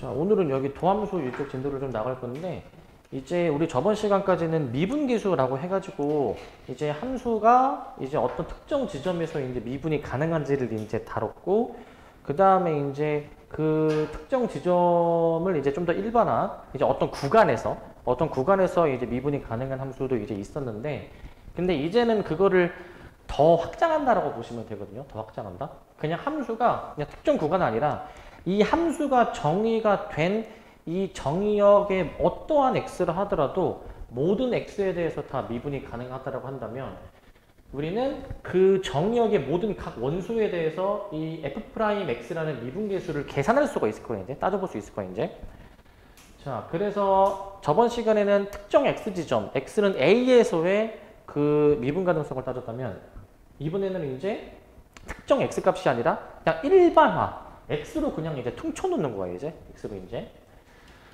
자, 오늘은 여기 도함수 이쪽 진도를 좀 나갈 건데, 이제 우리 저번 시간까지는 미분계수라고 해가지고, 이제 함수가 이제 어떤 특정 지점에서 이제 미분이 가능한지를 이제 다뤘고, 그 다음에 이제 그 특정 지점을 이제 좀 더 일반화, 이제 어떤 구간에서 이제 미분이 가능한 함수도 이제 있었는데, 근데 이제는 그거를 더 확장한다라고 보시면 되거든요. 더 확장한다. 그냥 함수가 그냥 특정 구간이 아니라 이 함수가 정의가 된 이 정의역의 어떠한 x를 하더라도 모든 x에 대해서 다 미분이 가능하다고 한다면 우리는 그 정의역의 모든 각 원소에 대해서 이 f'x라는 미분계수를 계산할 수가 있을 거예요. 이제 따져볼 수 있을 거예요. 이제. 자, 그래서 저번 시간에는 특정 x 지점, x는 a에서의 그 미분 가능성을 따졌다면 이번에는 이제 특정 x 값이 아니라 그냥 일반화, x로 그냥 이제 퉁쳐놓는 거예요. 이제 x로 이제.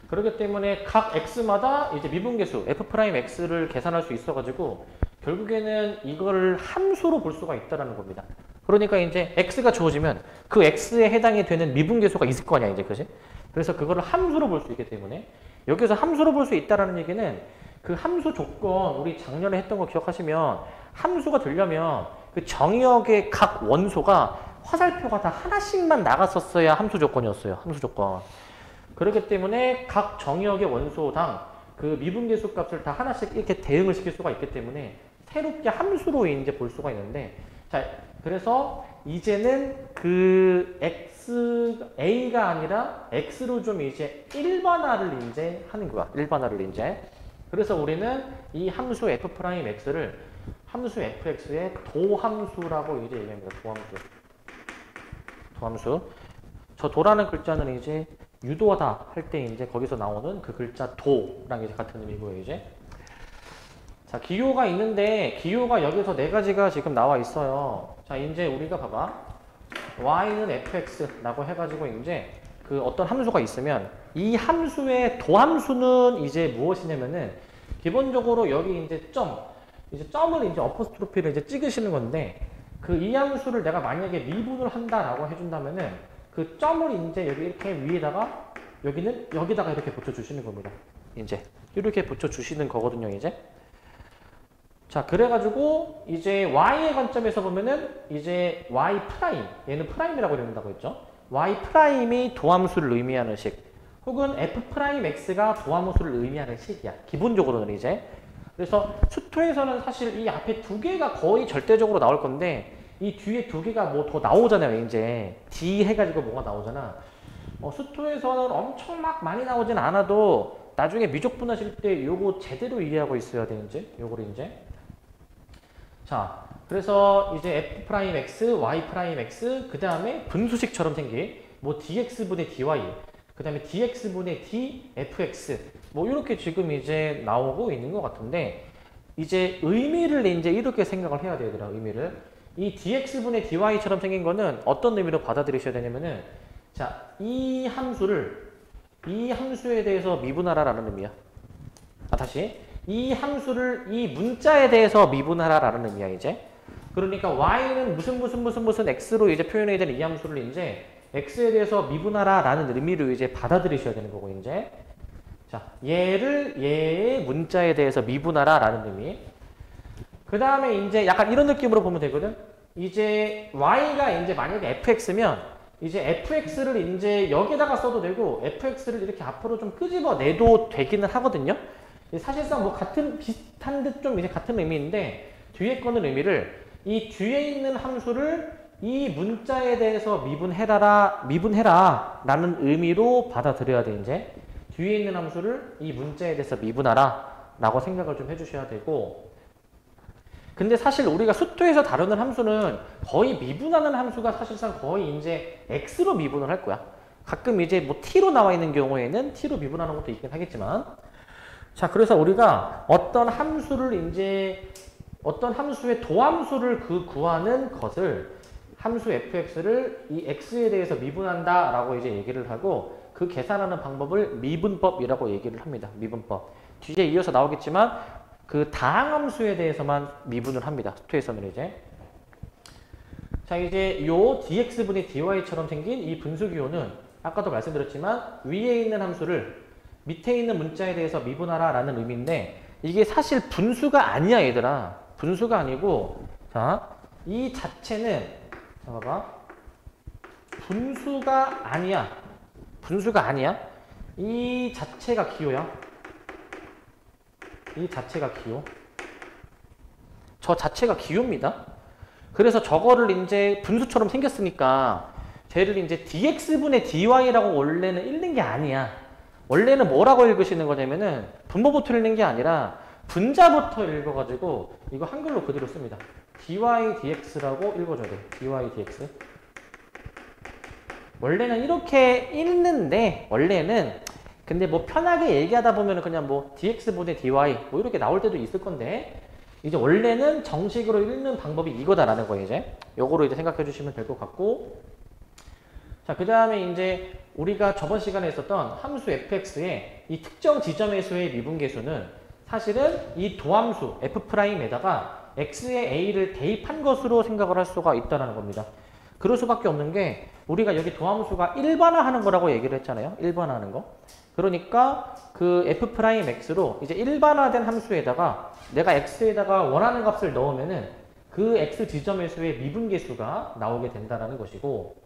그렇기 때문에 각 x마다 이제 미분계수 f'x를 계산할 수 있어가지고 결국에는 이걸 함수로 볼 수가 있다라는 겁니다. 그러니까 이제 x가 주어지면 그 x에 해당이 되는 미분계수가 있을 거냐 이제 그지? 그래서 그거를 함수로 볼 수 있기 때문에 여기서 함수로 볼 수 있다라는 얘기는 그 함수 조건 우리 작년에 했던 거 기억하시면 함수가 되려면 그 정의역의 각 원소가 화살표가 다 하나씩만 나갔었어야 함수 조건이었어요. 함수 조건. 그렇기 때문에 각 정의역의 원소당 그 미분계수 값을 다 하나씩 이렇게 대응을 시킬 수가 있기 때문에 새롭게 함수로 이제 볼 수가 있는데 자, 그래서 이제는 그 A가 아니라 X로 좀 이제 일반화를 이제 하는 거야. 일반화를 이제. 그래서 우리는 이 함수 F'X를 함수 fx의 도함수라고 이제 얘기합니다. 도함수. 저 도라는 글자는 이제 유도하다 할 때 이제 거기서 나오는 그 글자 도랑 이제 같은 의미고요, 이제. 자, 기호가 있는데 기호가 여기서 네 가지가 지금 나와 있어요. 자, 이제 우리가 봐봐. y는 fx라고 해가지고 이제 그 어떤 함수가 있으면 이 함수의 도함수는 이제 무엇이냐면은 기본적으로 여기 이제 점을 이제 어퍼스트로피를 이제 찍으시는 건데 그 이 함수를 내가 만약에 미분을 한다라고 해준다면은 그 점을 이제 여기 이렇게 위에다가 여기다가 이렇게 붙여주시는 겁니다. 이제 이렇게 붙여주시는 거거든요. 이제 자 그래가지고 이제 y의 관점에서 보면은 이제 y 프라임 얘는 프라임이라고 이런다고 했죠. y 프라임이 도함수를 의미하는 식 혹은 f 프라임 x가 도함수를 의미하는 식이야. 기본적으로는 이제 그래서 수토에서는 사실 이 앞에 두 개가 거의 절대적으로 나올 건데 이 뒤에 두 개가 뭐 더 나오잖아요. 이제 D 해가지고 뭐가 나오잖아. 수토에서는 엄청 막 많이 나오진 않아도 나중에 미적분 하실 때 요거 제대로 이해하고 있어야 돼. 이제 요거를 이제 자 그래서 이제 f'x, y'x 그 다음에 분수식처럼 생긴 뭐 dx분의 dy 그 다음에 dx분의 dfx 뭐 이렇게 지금 이제 나오고 있는 것 같은데 이제 의미를 이제 이렇게 생각을 해야 돼요. 얘들아 의미를 이 dx분의 dy처럼 생긴 거는 어떤 의미로 받아들이셔야 되냐면은 자, 이 함수에 대해서 미분하라라는 의미야. 다시 이 함수를 이 문자에 대해서 미분하라라는 의미야. 이제 그러니까 y는 무슨 x로 이제 표현해야 되는 이 함수를 이제 x에 대해서 미분하라라는 의미로 이제 받아들이셔야 되는 거고 이제 자 얘의 문자에 대해서 미분하라라는 의미. 그 다음에 이제 약간 이런 느낌으로 보면 되거든. 이제 y가 이제 만약에 fx면 이제 fx를 이제 여기다가 써도 되고 fx를 이렇게 앞으로 좀 끄집어 내도 되기는 하거든요. 사실상 뭐 비슷한 듯 좀 이제 같은 의미인데 뒤에 거는 의미를 이 뒤에 있는 함수를 이 문자에 대해서 미분해라 라는 의미로 받아들여야 돼. 이제 뒤에 있는 함수를 이 문자에 대해서 미분하라 라고 생각을 좀 해주셔야 되고 근데 사실 우리가 수토에서 다루는 함수는 거의 미분하는 함수가 사실상 거의 이제 x로 미분을 할 거야. 가끔 이제 뭐 t로 나와 있는 경우에는 t로 미분하는 것도 있긴 하겠지만 자 그래서 우리가 어떤 함수의 도함수를 구하는 것을 함수 fx를 이 x에 대해서 미분한다 라고 이제 얘기를 하고 그 계산하는 방법을 미분법이라고 얘기를 합니다. 미분법. 뒤에 이어서 나오겠지만 그 다항함수에 대해서만 미분을 합니다. 수토에서는 이제 자 이제 요 dx분의 dy처럼 생긴 이 분수기호는 아까도 말씀드렸지만 위에 있는 함수를 밑에 있는 문자에 대해서 미분하라 라는 의미인데 이게 사실 분수가 아니야 얘들아. 분수가 아니고 자, 이 자체는 자 봐봐. 분수가 아니야. 분수가 아니야. 이 자체가 기호야. 이 자체가 기호. 저 자체가 기호입니다. 그래서 저거를 이제 분수처럼 생겼으니까 쟤를 이제 dx분의 dy라고 원래는 읽는 게 아니야. 원래는 뭐라고 읽으시는 거냐면은 분모부터 읽는 게 아니라 분자부터 읽어가지고 이거 한글로 그대로 씁니다. dy dx라고 읽어줘야 돼. dy dx. 원래는 이렇게 읽는데 원래는 근데 뭐 편하게 얘기하다 보면은 그냥 뭐 dx분의 dy 뭐 이렇게 나올 때도 있을 건데 이제 원래는 정식으로 읽는 방법이 이거다라는 거예요. 이제 요거로 이제 생각해 주시면 될 것 같고 자, 그 다음에 이제 우리가 저번 시간에 있었던 함수 fx의 이 특정 지점에서의 미분계수는 사실은 이 도함수 f'에다가 x의 a를 대입한 것으로 생각을 할 수가 있다는 겁니다. 그럴 수밖에 없는 게 우리가 여기 도함수가 일반화하는 거라고 얘기를 했잖아요. 일반화하는 거. 그러니까 그 f'x로 이제 일반화된 함수에다가 내가 x에다가 원하는 값을 넣으면은 그 x 지점에서의 미분계수가 나오게 된다는 것이고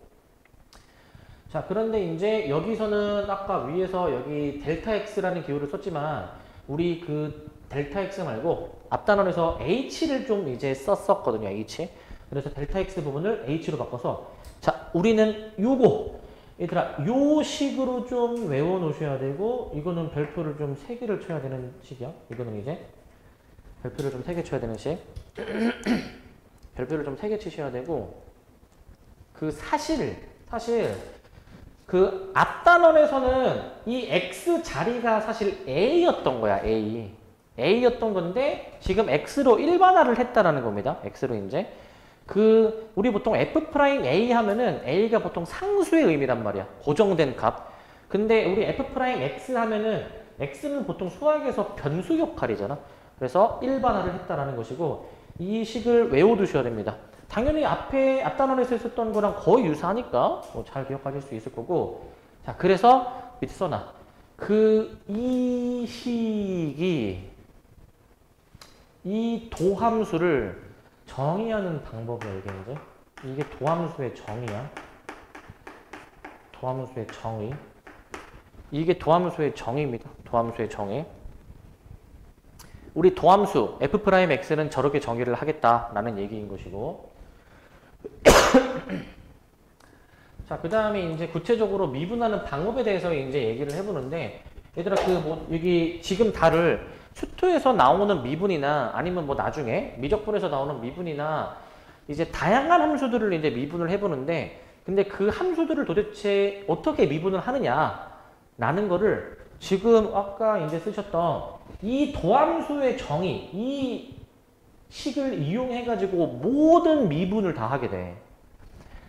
자, 그런데 이제 여기서는 아까 위에서 여기 델타 x라는 기호를 썼지만 우리 그 델타 x 말고 앞단원에서 h를 좀 이제 썼었거든요. h. 그래서 델타 x 부분을 h로 바꿔서 자, 우리는 요거 얘들아 요 식으로 좀 외워 놓으셔야 되고 이거는 별표를 좀 3개를 쳐야 되는 식이야. 이거는 이제 별표를 좀 3개 쳐야 되는 식. 별표를 좀 3개 치셔야 되고 그 사실 그 앞단원에서는 이 x 자리가 사실 a였던 거야. a였던 건데 지금 x로 일반화를 했다라는 겁니다. x로 이제 그 우리 보통 f'A 하면은 a가 보통 상수의 의미란 말이야. 고정된 값. 근데 우리 f'x 하면은 x는 보통 수학에서 변수 역할이잖아. 그래서 일반화를 했다라는 것이고 이 식을 외워두셔야 됩니다. 당연히 앞단원에서 했었던 거랑 거의 유사하니까 잘 기억하실 수 있을 거고 자 그래서 밑에 써놔. 이 식이 이 도함수를 정의하는 방법이야 이게 이제 이게 도함수의 정의야. 도함수의 정의. 이게 도함수의 정의입니다. 도함수의 정의. 우리 도함수 f'x는 저렇게 정의를 하겠다라는 얘기인 것이고 자, 그 다음에 이제 구체적으로 미분하는 방법에 대해서 이제 얘기를 해보는데 얘들아 그 뭐 여기 지금 다룰 수투에서 나오는 미분이나 아니면 뭐 나중에 미적분에서 나오는 미분이나 이제 다양한 함수들을 이제 미분을 해보는데 근데 그 함수들을 도대체 어떻게 미분을 하느냐라는 거를 지금 아까 이제 쓰셨던 이 도함수의 정의, 이 식을 이용해가지고 모든 미분을 다 하게 돼.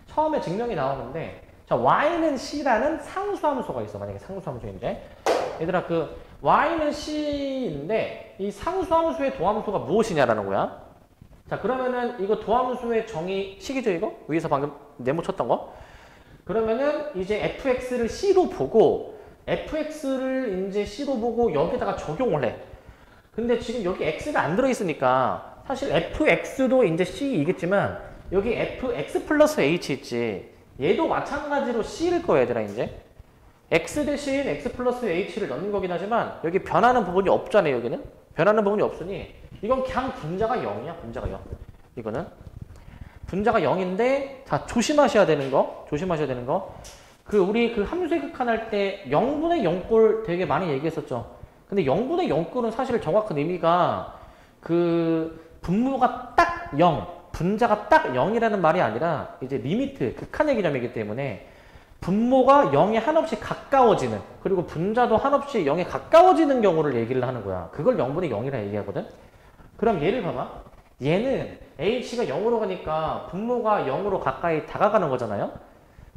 처음에 증명이 나오는데 자 y는 c라는 상수함수가 있어. 만약에 상수함수인데 얘들아 그 y는 c인데 이 상수함수의 도함수가 무엇이냐라는 거야. 자 그러면은 이거 도함수의 정의 식이죠 이거? 위에서 방금 네모 쳤던 거? 그러면은 이제 fx를 c로 보고 fx를 이제 c로 보고 여기다가 적용을 해. 근데 지금 여기 x가 안 들어있으니까 사실 fx도 이제 c이겠지만 여기 fx 플러스 h 있지. 얘도 마찬가지로 c일 거야 얘들아 이제. x 대신 x 플러스 h를 넣는 거긴 하지만 여기 변하는 부분이 없잖아요 여기는. 변하는 부분이 없으니 이건 그냥 분자가 0이야. 분자가 0. 이거는. 분자가 0인데 자 조심하셔야 되는 거. 그 우리 그 함수의 극한할 때 0분의 0꼴 되게 많이 얘기했었죠. 근데 0분의 0꼴은 사실 정확한 의미가 그 분모가 딱 0, 분자가 딱 0이라는 말이 아니라 이제 리미트, 극한의 개념이기 때문에 분모가 0에 한없이 가까워지는 그리고 분자도 한없이 0에 가까워지는 경우를 얘기를 하는 거야. 그걸 0분의 0이라 얘기하거든. 그럼 얘를 봐봐. 얘는 h가 0으로 가니까 분모가 0으로 가까이 다가가는 거잖아요.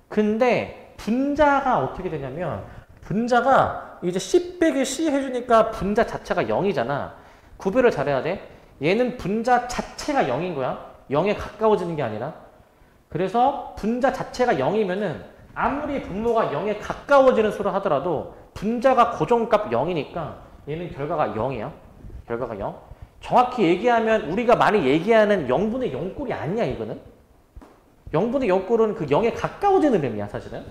근데 분자가 어떻게 되냐면 분자가 이제 c 빼기 c 해주니까 분자 자체가 0이잖아. 구별을 잘해야 돼. 얘는 분자 자체가 0인 거야. 0에 가까워지는 게 아니라. 그래서 분자 자체가 0이면은 아무리 분모가 0에 가까워지는 수를 하더라도 분자가 고정값 0이니까 얘는 결과가 0이야. 결과가 0. 정확히 얘기하면 우리가 많이 얘기하는 0분의 0꼴이 아니야, 이거는. 0분의 0꼴은 그 0에 가까워지는 의미야, 사실은.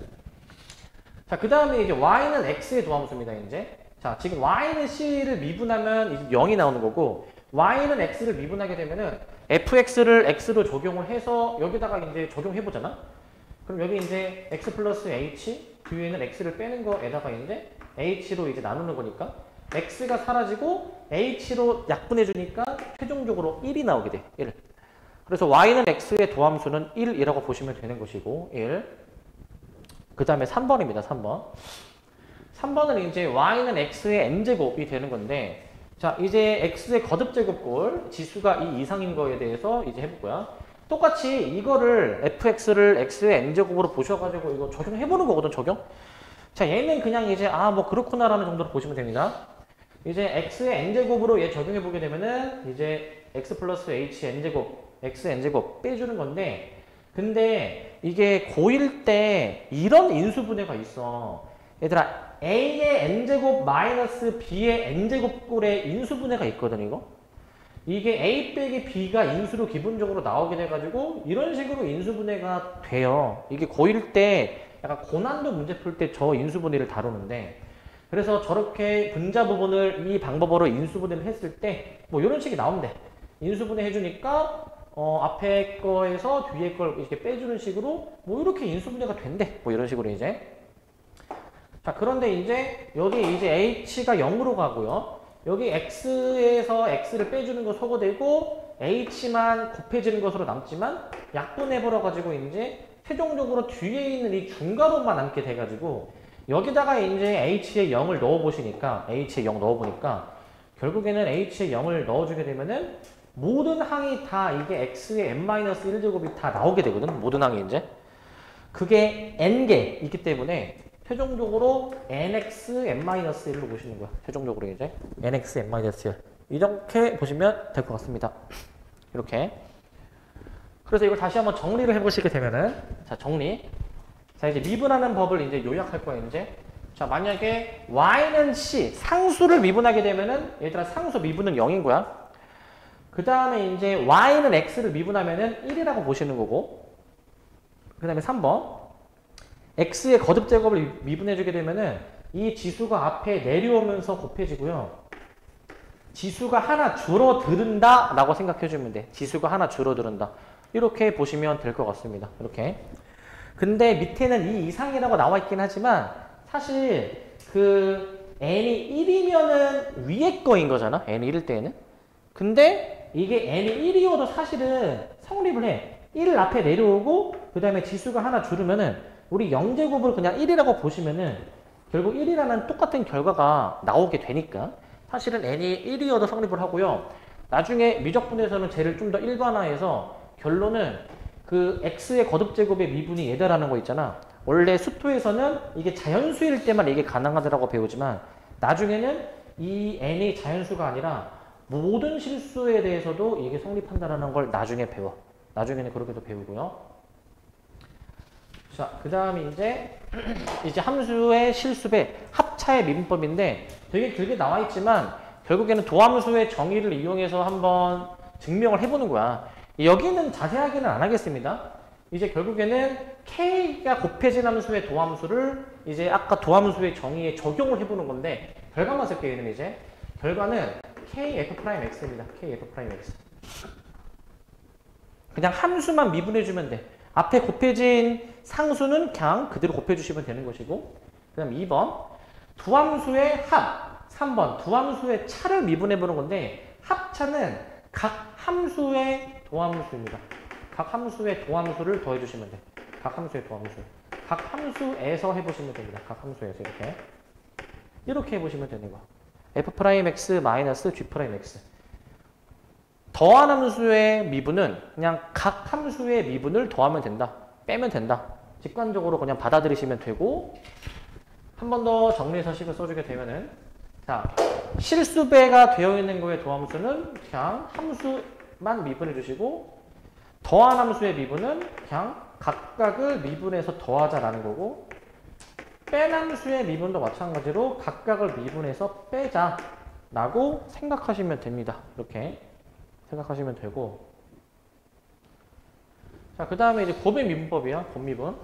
자, 그 다음에 이제 y는 x의 도함수입니다, 이제. 자, 지금 y는 c를 미분하면 이제 0이 나오는 거고, y는 x를 미분하게 되면은 fx를 x로 적용을 해서 여기다가 이제 적용해보잖아? 그럼 여기 이제 x 플러스 h, 뒤에는 x를 빼는 거에다가 이제 h로 이제 나누는 거니까 x가 사라지고 h로 약분해주니까 최종적으로 1이 나오게 돼, 1. 그래서 y는 x의 도함수는 1이라고 보시면 되는 것이고, 1. 그 다음에 3번입니다, 3번. 3번은 이제 y는 x의 n제곱이 되는 건데, 자, 이제 x의 거듭제곱꼴, 지수가 이 이상인 거에 대해서 이제 해볼 거야. 똑같이 이거를 fx를 x의 n제곱으로 보셔가지고 이거 적용해보는 거거든, 적용. 자, 얘는 그냥 이제 뭐 그렇구나라는 정도로 보시면 됩니다. 이제 x의 n제곱으로 얘 적용해보게 되면은 이제 x 플러스 h n제곱, x n제곱 빼주는 건데, 근데 이게 고1 때 이런 인수분해가 있어. 얘들아, a의 n제곱 마이너스 b의 n제곱 꼴의 인수분해가 있거든, 이거. 이게 a 빼기 b가 인수로 기본적으로 나오게 돼가지고 이런 식으로 인수분해가 돼요. 이게 고1 때 약간 고난도 문제 풀 때 저 인수분해를 다루는데, 그래서 저렇게 분자 부분을 이 방법으로 인수분해를 했을 때 뭐 이런 식이 나오면 돼. 인수분해 해주니까 앞에 거에서 뒤에 걸 이렇게 빼주는 식으로 뭐 이렇게 인수분해가 된대. 뭐 이런 식으로 이제. 자, 그런데 이제 여기 이제 h가 0으로 가고요. 여기 x에서 x를 빼주는 거 소거되고 h만 곱해지는 것으로 남지만 약분해버려가지고 이제 최종적으로 뒤에 있는 이 중괄호만 남게 돼가지고 여기다가 이제 h에 0을 넣어보시니까 h에 0 넣어보니까 결국에는 h에 0을 넣어주게 되면은 모든 항이 다 이게 x의 n-1제곱이 다 나오게 되거든. 모든 항이 이제. 그게 n개 있기 때문에 최종적으로 nx n-1로 보시는 거야. 최종적으로 이제 nx n-1 이렇게 보시면 될 것 같습니다. 이렇게. 그래서 이걸 다시 한번 정리를 해보시게 되면은, 자, 정리. 자, 이제 미분하는 법을 이제 요약할 거예요, 이제. 자, 만약에 y는 c, 상수를 미분하게 되면은, 얘들아, 상수 미분은 0인 거야. 그 다음에 이제 y는 x를 미분하면은 1이라고 보시는 거고, 그 다음에 3번. x의 거듭제곱을 미분해주게 되면은 이 지수가 앞에 내려오면서 곱해지고요. 지수가 하나 줄어든다 라고 생각해주면 돼. 지수가 하나 줄어든다. 이렇게 보시면 될 것 같습니다. 이렇게. 근데 밑에는 이 이상이라고 나와 있긴 하지만 사실 그 n이 1이면은 위에 거인 거잖아. n이 1일 때에는. 근데 이게 n이 1이어도 사실은 성립을 해. 1 앞에 내려오고 그 다음에 지수가 하나 줄으면은 우리 0제곱을 그냥 1이라고 보시면은 결국 1이라는 똑같은 결과가 나오게 되니까 사실은 n이 1이어도 성립을 하고요. 나중에 미적분에서는 쟤를 좀 더 일반화해서 결론은 그 x의 거듭제곱의 미분이 얘다라는 거 있잖아. 원래 수토에서는 이게 자연수일 때만 이게 가능하다고 배우지만 나중에는 이 n이 자연수가 아니라 모든 실수에 대해서도 이게 성립한다는 걸 나중에 배워. 나중에는 그렇게도 배우고요. 자, 그 다음에 이제 함수의 실수배 합차의 미분법인데 되게 길게 나와 있지만 결국에는 도함수의 정의를 이용해서 한번 증명을 해보는 거야. 여기는 자세하게는 안 하겠습니다. 이제 결국에는 k가 곱해진 함수의 도함수를 이제 아까 도함수의 정의에 적용을 해보는 건데 결과만 쓸게요. 얘는 이제 결과는 kf'x입니다. kf'x. 그냥 함수만 미분해주면 돼. 앞에 곱해진 상수는 그냥 그대로 곱해주시면 되는 것이고, 그 다음 2번 두함수의 합, 3번 두함수의 차를 미분해보는 건데 합차는 각 함수의 도함수입니다. 각 함수의 도함수를 더해주시면 돼. 각 함수의 도함수. 각 함수에서 해보시면 됩니다. 각 함수에서 이렇게 해보시면 되는 거야. f'x 마이너스 g'x. 더한 함수의 미분은 그냥 각 함수의 미분을 더하면 된다. 빼면 된다. 직관적으로 그냥 받아들이시면 되고, 한 번 더 정리서식을 써주게 되면은, 자, 실수배가 되어 있는 거의 도함수는 그냥 함수만 미분해 주시고, 더한 함수의 미분은 그냥 각각을 미분해서 더하자라는 거고, 뺀 함수의 미분도 마찬가지로 각각을 미분해서 빼자라고 생각하시면 됩니다. 이렇게 생각하시면 되고, 자, 그 다음에 이제 곱의 미분법이야. 곱미분.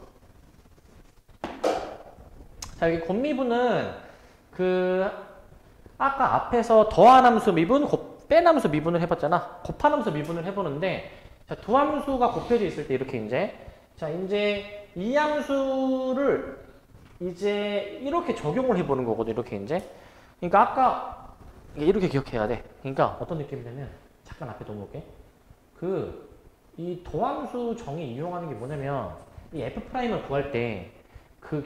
자, 여기 곱미분은 아까 앞에서 더한 함수 미분, 뺀 함수 미분을 해봤잖아. 곱한 함수 미분을 해보는데, 자, 두 함수가 곱해져 있을 때 이렇게 이제 이 함수를 이제 이렇게 적용을 해보는 거거든. 이렇게 이제. 그러니까 아까 이렇게 기억해야 돼. 그러니까 어떤 느낌이냐면, 잠깐 앞에 넘어올게. 이 도함수 정의 이용하는 게 뭐냐면, 이 f'을 구할 때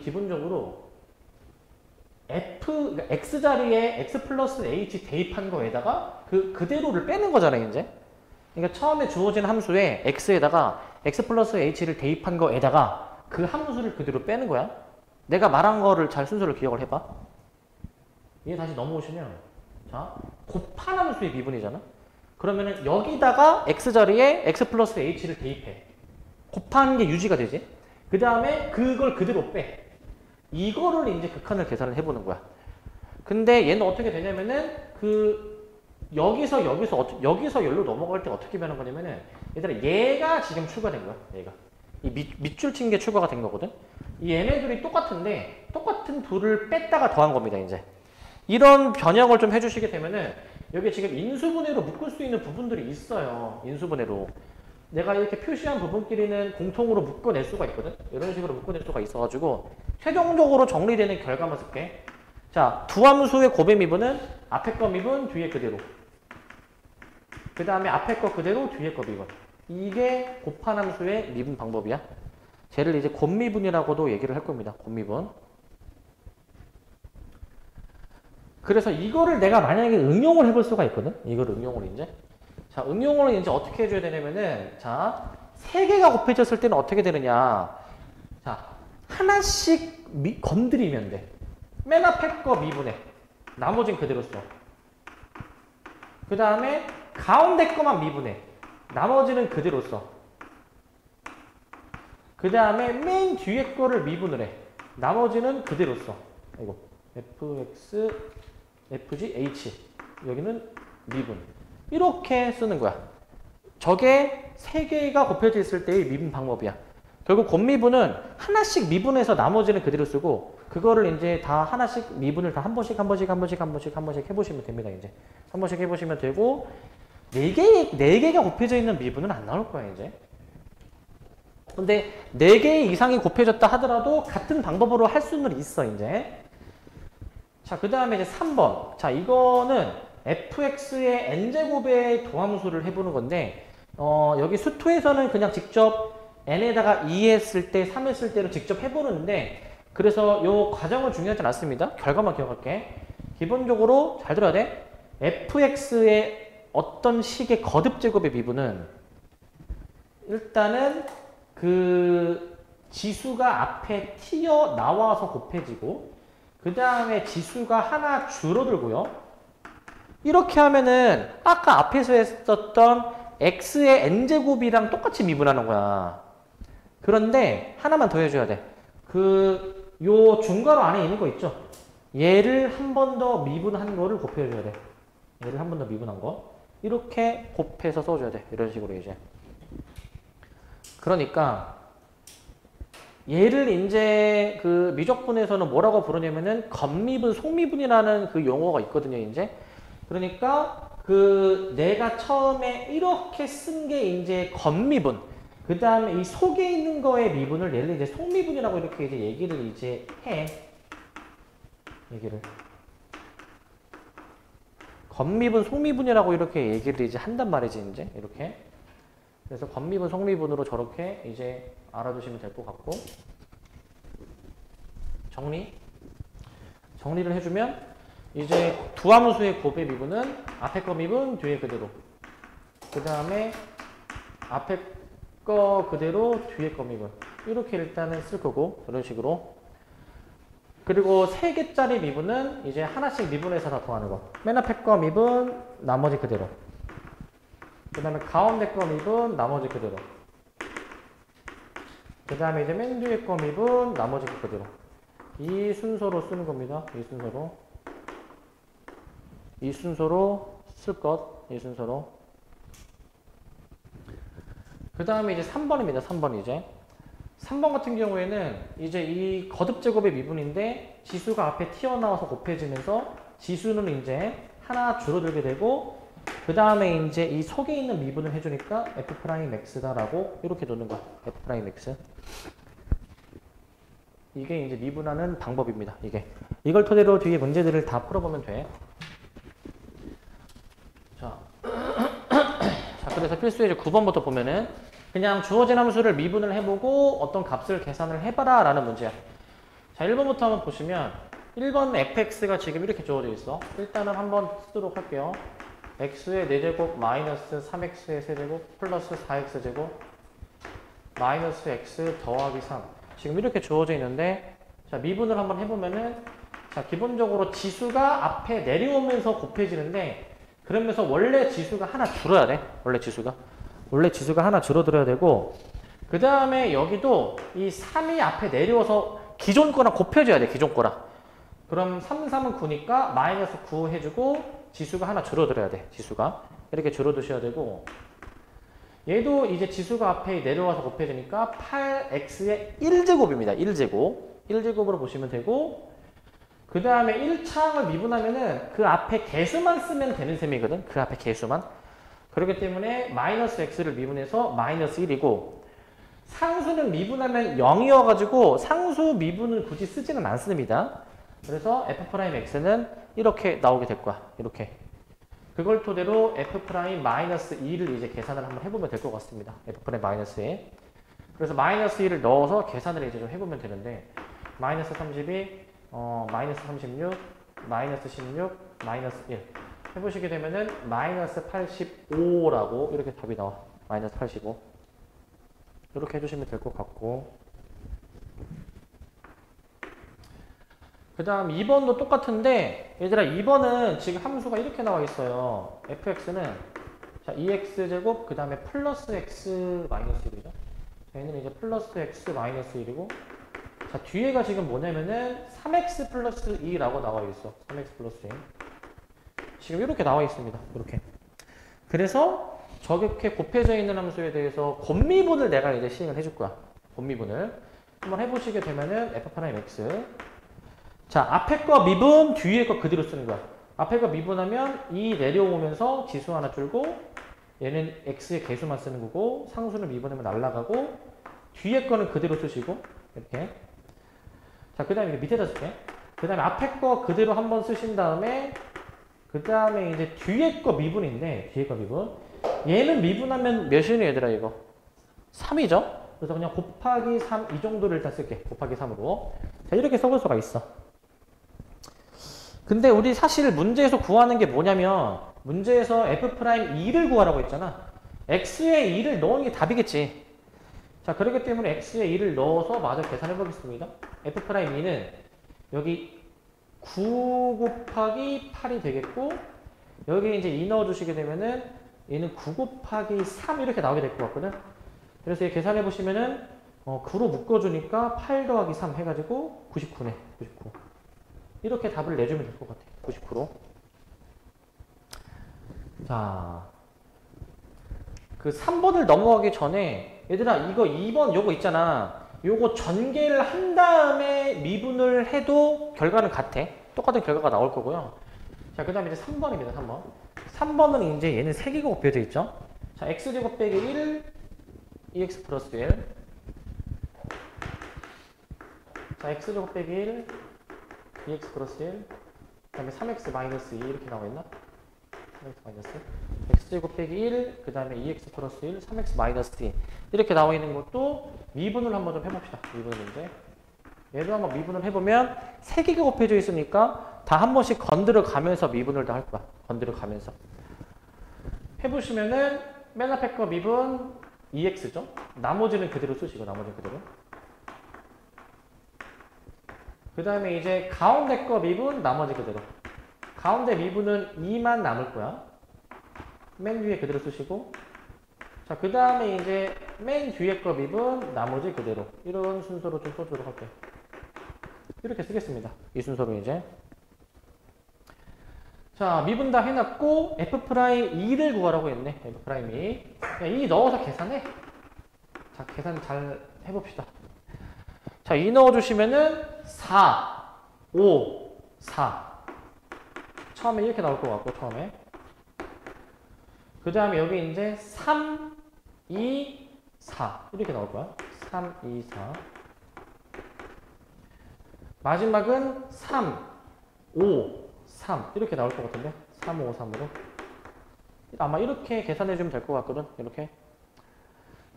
기본적으로 그러니까 x 자리에 x 플러스 h 대입한 거에다가 그대로를 빼는 거잖아, 이제. 그러니까 처음에 주어진 함수에 x에다가 x 플러스 h를 대입한 거에다가 그 함수를 그대로 빼는 거야. 내가 말한 거를 잘 순서를 기억을 해봐. 이게 다시 넘어오시면, 자, 곱한 함수의 미분이잖아. 그러면은 여기다가 x 자리에 x 플러스 h를 대입해. 곱한 게 유지가 되지. 그 다음에 그걸 그대로 빼. 이거를 이제 극한을 계산을 해보는 거야. 근데 얘는 어떻게 되냐면은 여기서 열로 넘어갈 때 어떻게 변한 거냐면은, 얘들아, 얘가 지금 추가된 거야. 얘가 이 밑줄 친 게 추가가 된 거거든. 이 얘네들이 똑같은데 똑같은 둘을 뺐다가 더한 겁니다. 이제 이런 변형을 좀 해주시게 되면은, 여기 지금 인수분해로 묶을 수 있는 부분들이 있어요. 인수분해로 내가 이렇게 표시한 부분끼리는 공통으로 묶어낼 수가 있거든. 이런 식으로 묶어낼 수가 있어가지고 최종적으로 정리되는 결과만 쓸게. 자, 두 함수의 곱의 미분은 앞에 거 미분, 뒤에 그대로. 그 다음에 앞에 거 그대로, 뒤에 거 미분. 이게 곱한 함수의 미분 방법이야. 쟤를 이제 곱미분이라고도 얘기를 할 겁니다. 곱미분. 그래서 이거를 내가 만약에 응용을 해볼 수가 있거든. 이걸 응용을 이제. 자, 응용을 이제 어떻게 해줘야 되냐면은, 자, 세 개가 곱해졌을 때는 어떻게 되느냐. 자, 하나씩 건드리면 돼. 맨 앞에 거 미분해. 나머지는 그대로 써. 그 다음에 가운데 거만 미분해. 나머지는 그대로 써. 그 다음에 맨 뒤에 거를 미분을 해. 나머지는 그대로 써. 이거 fx, fg, h. 여기는 미분. 이렇게 쓰는 거야. 저게 세 개가 곱해져 있을 때의 미분 방법이야. 결국 곱미분은 하나씩 미분해서 나머지는 그대로 쓰고, 그거를 이제 다 하나씩 미분을 다 한 번씩 해보시면 됩니다. 이제 한 번씩 해보시면 되고, 네 개가 곱해져 있는 미분은 안 나올 거야, 이제. 근데 4개 이상이 곱해졌다 하더라도 같은 방법으로 할 수는 있어, 이제. 자, 그 다음에 이제 3번. 자, 이거는 fx의 n제곱의 도함수를 해보는 건데, 여기 수투에서는 그냥 직접 n에다가 2 했을 때, 3 했을 때로 직접 해보는데, 그래서 요 과정은 중요하지 않습니다. 결과만 기억할게. 기본적으로 잘 들어야 돼. fx의 어떤 식의 거듭제곱의 미분은 일단은 지수가 앞에 튀어나와서 곱해지고, 그 다음에 지수가 하나 줄어들고요. 이렇게 하면은 아까 앞에서 했었던 x의 n제곱이랑 똑같이 미분하는 거야. 그런데 하나만 더 해줘야 돼. 요 중괄호 안에 있는 거 있죠? 얘를 한 번 더 미분한 거를 곱해줘야 돼. 얘를 한 번 더 미분한 거. 이렇게 곱해서 써줘야 돼. 이런 식으로 이제. 그러니까 얘를 이제 미적분에서는 뭐라고 부르냐면은 겉미분, 속미분이라는 그 용어가 있거든요, 이제. 그러니까 내가 처음에 이렇게 쓴 게 이제 겉미분, 그 다음에 이 속에 있는 거의 미분을 얘를 이제 속미분이라고 이렇게 이제 얘기를 이제 해. 얘기를. 겉미분, 속미분이라고 이렇게 얘기를 이제 한단 말이지, 이제. 이렇게. 그래서 겉미분, 속미분으로 저렇게 이제 알아두시면 될 것 같고. 정리를 해주면, 이제 두 함수의 곱의 미분은 앞에 거 미분, 뒤에 그대로. 그 다음에 앞에 거 그대로, 뒤에 거 미분. 이렇게 일단은 쓸 거고, 이런 식으로. 그리고 3개짜리 미분은 이제 하나씩 미분해서 다 더하는 거. 맨 앞에 거 미분, 나머지 그대로. 그 다음에 가운데 거 미분, 나머지 그대로. 그 다음에 이제 맨 뒤에 거 미분 나머지 거 그대로. 이 순서로 쓰는 겁니다. 이 순서로 쓸 것. 이 순서로. 그 다음에 이제 3번입니다. 3번 이제. 3번 같은 경우에는 이제 이 거듭 제곱의 미분인데 지수가 앞에 튀어나와서 곱해지면서 지수는 이제 하나 줄어들게 되고 그 다음에 이제 이 속에 있는 미분을 해주니까 F'X다라고 이렇게 놓는 거야. F'X. 이게 이제 미분하는 방법입니다. 이걸 토대로 뒤에 문제들을 다 풀어보면 돼. 자, 자 그래서 필수 예제 9번부터 보면은 그냥 주어진 함수를 미분을 해보고 어떤 값을 계산을 해봐라 라는 문제야. 자 1번부터 한번 보시면 1번 fx가 지금 이렇게 주어져 있어. 일단은 한번 쓰도록 할게요. x의 4제곱 마이너스 3x의 세제곱 플러스 4x제곱 마이너스 x 더하기 3 지금 이렇게 주어져 있는데 자 미분을 한번 해보면은 자 기본적으로 지수가 앞에 내려오면서 곱해지는데 그러면서 원래 지수가 하나 줄어야 돼. 원래 지수가 하나 줄어들어야 되고 그 다음에 여기도 이 3이 앞에 내려와서 기존 거랑 곱해줘야 돼. 기존 거랑. 그럼 3, 3은 9니까 마이너스 9 해주고 지수가 하나 줄어들어야 돼. 지수가. 이렇게 줄어드셔야 되고 얘도 이제 지수가 앞에 내려와서 곱해지니까 8x의 1제곱입니다. 1제곱으로 보시면 되고 그 다음에 1차항을 미분하면은 그 앞에 개수만 쓰면 되는 셈이거든. 그 앞에 개수만. 그렇기 때문에 마이너스 x를 미분해서 마이너스 1이고 상수는 미분하면 0이어가지고 상수 미분을 굳이 쓰지는 않습니다. 그래서 F'X는 이렇게 나오게 될 거야. 이렇게. 그걸 토대로 F'-2를 이제 계산을 한번 해보면 될 것 같습니다. F'-1. 그래서 마이너스 1을 넣어서 계산을 이제 좀 해보면 되는데 마이너스 32, 마이너스 36, 마이너스 16, 마이너스 1 해보시게 되면은 마이너스 85라고 이렇게 답이 나와. 마이너스 85 이렇게 해주시면 될 것 같고 그 다음 2번도 똑같은데 얘들아 2번은 지금 함수가 이렇게 나와 있어요. fx는 자 2x제곱 그 다음에 플러스 x 마이너스 1이죠. 얘는 이제 플러스 x 마이너스 1이고 자 뒤에가 지금 뭐냐면은 3x 플러스 2라고 나와 있어. 3x 플러스 2 지금 이렇게 나와 있습니다. 이렇게. 그래서 저렇게 곱해져 있는 함수에 대해서 곱미분을 내가 이제 시행을 해줄 거야. 곱미분을 한번 해보시게 되면은 F'X 자 앞에 거 미분 뒤에 거 그대로 쓰는 거야. 앞에 거 미분하면 2 내려오면서 지수 하나 줄고 얘는 x의 개수만 쓰는 거고 상수는 미분하면 날라가고 뒤에 거는 그대로 쓰시고 이렇게 자 그 다음에 밑에다 쓸게. 그 다음에 앞에 거 그대로 한번 쓰신 다음에 그 다음에 이제 뒤에 거 미분인데 뒤에 거 미분 얘는 미분하면 몇이니 얘들아 이거 3이죠. 그래서 그냥 곱하기 3 이 정도를 일단 쓸게. 곱하기 3으로 자 이렇게 써볼 수가 있어. 근데 우리 사실 문제에서 구하는 게 뭐냐면 문제에서 F'2를 구하라고 했잖아. X에 2를 넣은 게 답이겠지. 자 그렇기 때문에 X에 2를 넣어서 마저 계산해 보겠습니다. F'2는 여기 9 곱하기 8이 되겠고 여기 이제 2 넣어주시게 되면은 얘는 9 곱하기 3 이렇게 나오게 될 것 같거든. 그래서 얘 계산해 보시면은 9로 묶어주니까 8 더하기 3 해가지고 99네. 99. 이렇게 답을 내주면 될 것 같아. 99로. 자, 그 3번을 넘어가기 전에 얘들아 이거 2번 요거 있잖아. 요거 전개를 한 다음에 미분을 해도 결과는 같아. 똑같은 결과가 나올 거고요. 자, 그 다음에 이제 3번입니다. 3번. 3번은 이제 얘는 3개가 곱해져 있죠. 자, x제곱 빼기 1, 2x 플러스 1. 자, x제곱 빼기 1, 2x 플러스 1. 그 다음에 3x 마이너스 2 이렇게 나와 있나? 3x 마이너스 x제곱 빼기 1, 그 다음에 2x 플러스 1, 3x 마이너스 2 이렇게 나와 있는 것도 미분을 한번 좀 해봅시다. 미분 문제. 얘도 한번 미분을 해보면 3개가 곱해져 있으니까 다 한 번씩 건드려 가면서 미분을 다 할 거야. 건드려 가면서. 해보시면은 맨 앞에 거 미분 2x죠. 나머지는 그대로 쓰시고 나머지는 그대로. 그 다음에 이제 가운데 거 미분 나머지 그대로. 가운데 미분은 2만 남을 거야. 맨 위에 그대로 쓰시고 자, 그 다음에 이제 맨 뒤에 거 미분, 나머지 그대로. 이런 순서로 좀 써주도록 할게요. 이렇게 쓰겠습니다. 이 순서로 이제. 자, 미분 다 해놨고, F'2를 구하라고 했네. F'2. 2 넣어서 계산해. 자, 계산 잘 해봅시다. 자, 2 넣어주시면은 4, 5, 4. 처음에 이렇게 나올 것 같고, 처음에. 그 다음에 여기 이제 3, 2, 4. 이렇게 나올 거야. 3, 2, 4. 마지막은 3, 5, 3. 이렇게 나올 것 같은데? 3, 5, 3으로. 아마 이렇게 계산해주면 될 것 같거든? 이렇게.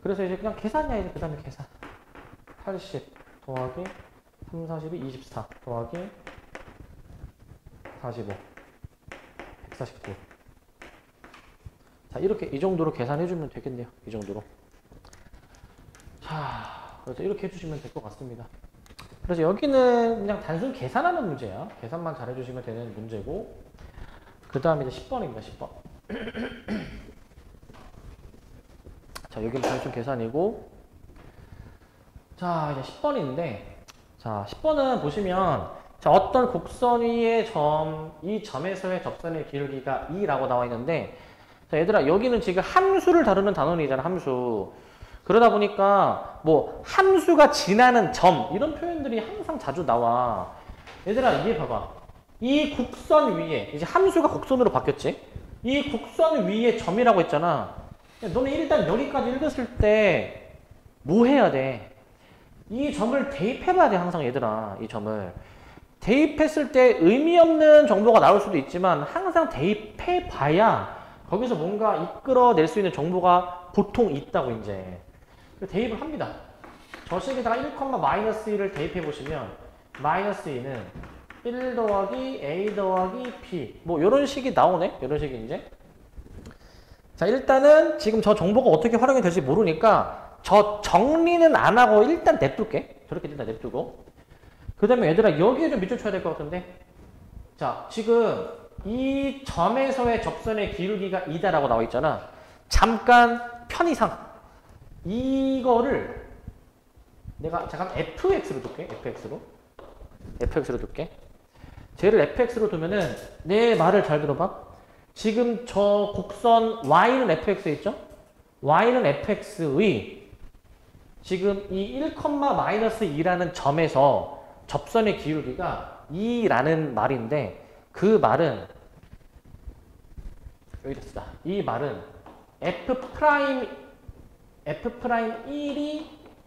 그래서 이제 그냥 계산이야, 이제 그 다음에 계산. 80 더하기 3, 42, 24 더하기 45. 149. 자, 이렇게 이 정도로 계산해주면 되겠네요. 이 정도로. 자, 그래서 이렇게 해주시면 될 것 같습니다. 그래서 여기는 그냥 단순 계산하는 문제야. 계산만 잘 해주시면 되는 문제고. 그 다음에 이제 10번입니다. 10번. 자, 여기는 단순 계산이고. 자, 이제 10번인데. 자, 10번은 보시면, 자, 어떤 곡선 위의 점, 이 점에서의 접선의 기울기가 2라고 나와 있는데, 자, 얘들아, 여기는 지금 함수를 다루는 단원이잖아, 함수. 그러다 보니까, 뭐, 함수가 지나는 점, 이런 표현들이 항상 자주 나와. 얘들아, 이게 봐봐. 이 곡선 위에, 이제 함수가 곡선으로 바뀌었지? 이 곡선 위에 점이라고 했잖아. 너는 일단 여기까지 읽었을 때, 뭐 해야 돼? 이 점을 대입해봐야 돼, 항상 얘들아, 이 점을. 대입했을 때 의미 없는 정보가 나올 수도 있지만, 항상 대입해봐야 거기서 뭔가 이끌어낼 수 있는 정보가 보통 있다고, 이제. 대입을 합니다. 저 식에다가 1,-1을 대입해보시면, 마이너스 2는 1 더하기 A 더하기 B. 뭐, 요런 식이 나오네? 요런 식이 이제. 자, 일단은 지금 저 정보가 어떻게 활용이 될지 모르니까, 저 정리는 안 하고 일단 냅둘게. 저렇게 일단 냅두고. 그 다음에 얘들아, 여기에 좀 밑줄 쳐야 될 것 같은데. 자, 지금 이 점에서의 접선의 기울기가 2다라고 나와 있잖아. 잠깐 편의상 이거를 내가 잠깐 fx로 둘게. fx로 둘게. 쟤를 fx로 두면은 내 말을 잘 들어봐. 지금 저 곡선 y는 fx에 있죠? y는 fx의 지금 이 1,-2라는 점에서 접선의 기울기가 2라는 말인데, 그 말은 여기다 쓰다. 이 말은 F'1이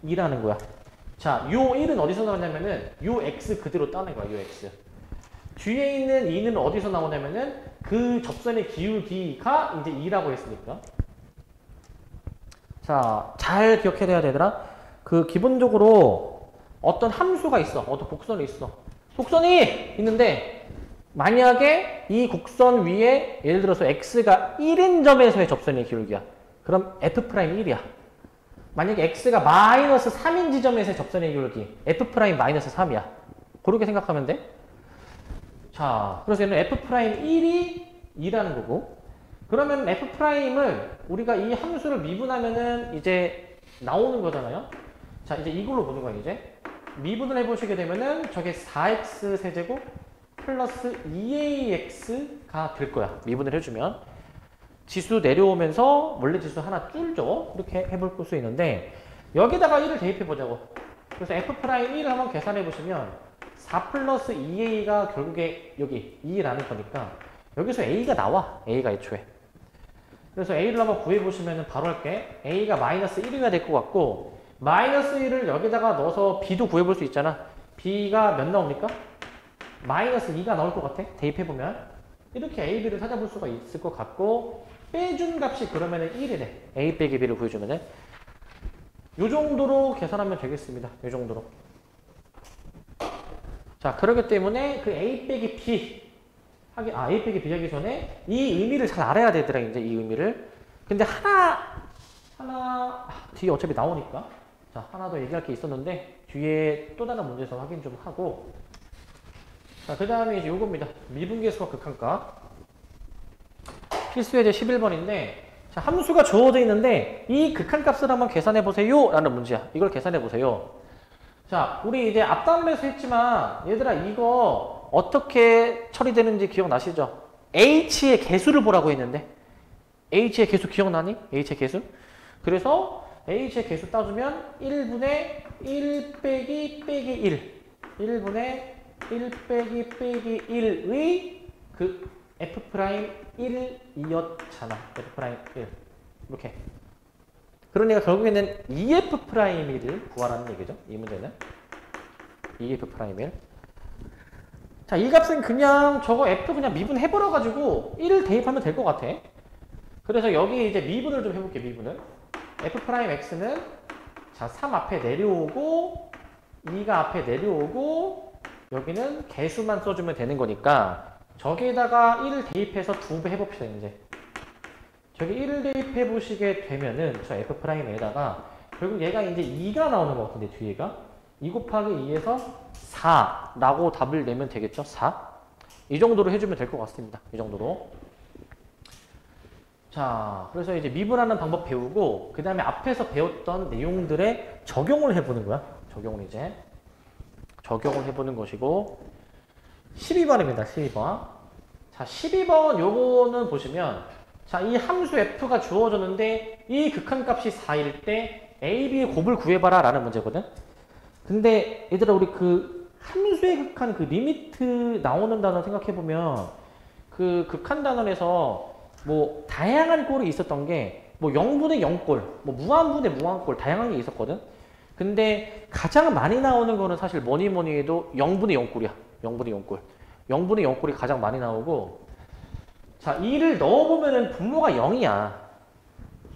2라는 거야. 자, 요 1은 어디서 나오냐면은 요 x 그대로 따는 거야. 요 x. 뒤에 있는 2는 어디서 나오냐면은 그 접선의 기울기가 이제 2라고 했으니까. 자, 잘 기억해야 되더라. 그 기본적으로 어떤 함수가 있어. 어떤 곡선이 있어. 곡선이 있는데 만약에 이 곡선 위에 예를 들어서 x가 1인 점에서의 접선의 기울기야. 그럼 F'1이야. 만약에 x가 마이너스 3인 지점에서의 접선의 기울기 F'-3이야. 그렇게 생각하면 돼. 자, 그래서 얘는 F'1이 2라는 거고, 그러면 F'을 우리가 이 함수를 미분하면은 이제 나오는 거잖아요. 자, 이제 이걸로 보는 거야, 이제. 미분을 해보시게 되면은 저게 4x 세제곱 플러스 2ax가 될 거야. 미분을 해주면. 지수 내려오면서 원래 지수 하나 줄죠. 이렇게 해볼 수 있는데, 여기다가 1을 대입해보자고. 그래서 F'1을 한번 계산해보시면 4 플러스 2a가 결국에 여기 2라는 거니까 여기서 a가 나와. a가 애초에. 그래서 a를 한번 구해보시면 바로 할게. a가 마이너스 1이어야 될 것 같고, 마이너스 1을 여기다가 넣어서 b도 구해볼 수 있잖아. b가 몇 나옵니까? 마이너스 2가 나올 것 같아. 대입해보면. 이렇게 a, b를 찾아볼 수가 있을 것 같고, 빼준 값이 그러면은 1이네. a 빼기 b를 구해주면은. 요 정도로 계산하면 되겠습니다. 요 정도로. 자, 그렇기 때문에 그 a 빼기 b a 빼기 b 하기 전에 이 의미를 잘 알아야 되더라, 이제 이 의미를. 근데 뒤에 어차피 나오니까. 자, 하나 더 얘기할 게 있었는데, 뒤에 또 다른 문제에서 확인 좀 하고. 자, 그 다음에 이제 요겁니다. 미분계수와 극한값. 필수 예제 11번인데, 자, 자, 함수가 주어져 있는데 이 극한값을 한번 계산해 보세요 라는 문제야. 이걸 계산해 보세요. 자, 우리 이제 앞단에서 했지만 얘들아 이거 어떻게 처리되는지 기억나시죠? h의 개수를 보라고 했는데 h의 개수 기억나니? h의 개수? 그래서 h의 개수 따주면 1분의 1 빼기 1 1분의 1 빼기 1의 그 F'1이었잖아. F'1 이렇게. 그러니까 결국에는 EF'1을 구하라는 얘기죠. 이 문제는 EF'1. 자, 이 값은 그냥 저거 F 그냥 미분해버려 가지고 1을 대입하면 될 것 같아. 그래서 여기 이제 미분을 좀 해볼게. 미분을 F'X는 자 3 앞에 내려오고 2가 앞에 내려오고 여기는 개수만 써주면 되는 거니까 저기에다가 1을 대입해서 2배 해봅시다. 이제 저기 1을 대입해 보시게 되면은 저 F'에다가 결국 얘가 이제 2가 나오는 것 같은데 뒤에가 2 곱하기 2에서 4라고 답을 내면 되겠죠? 4. 이 정도로 해주면 될 것 같습니다. 이 정도로. 자, 그래서 이제 미분하는 방법 배우고 그 다음에 앞에서 배웠던 내용들에 적용을 해보는 거야. 적용을 이제 적용을 해보는 것이고 12번입니다. 12번. 자, 12번 요거는 보시면 자, 이 함수 f가 주어졌는데 이 극한값이 4일 때 a, b의 곱을 구해봐라 라는 문제거든. 근데 얘들아 우리 그 함수의 극한 그 리미트 나오는 단어 생각해보면 그 극한 단원에서 뭐 다양한 꼴이 있었던 게 뭐 0분의 0꼴, 뭐 무한분의 무한꼴 다양한 게 있었거든. 근데 가장 많이 나오는 거는 사실 뭐니 뭐니 해도 0분의 0꼴이야. 0분의 0꼴. 0분의 0꼴이 가장 많이 나오고 자, 2를 넣어보면은 분모가 0이야.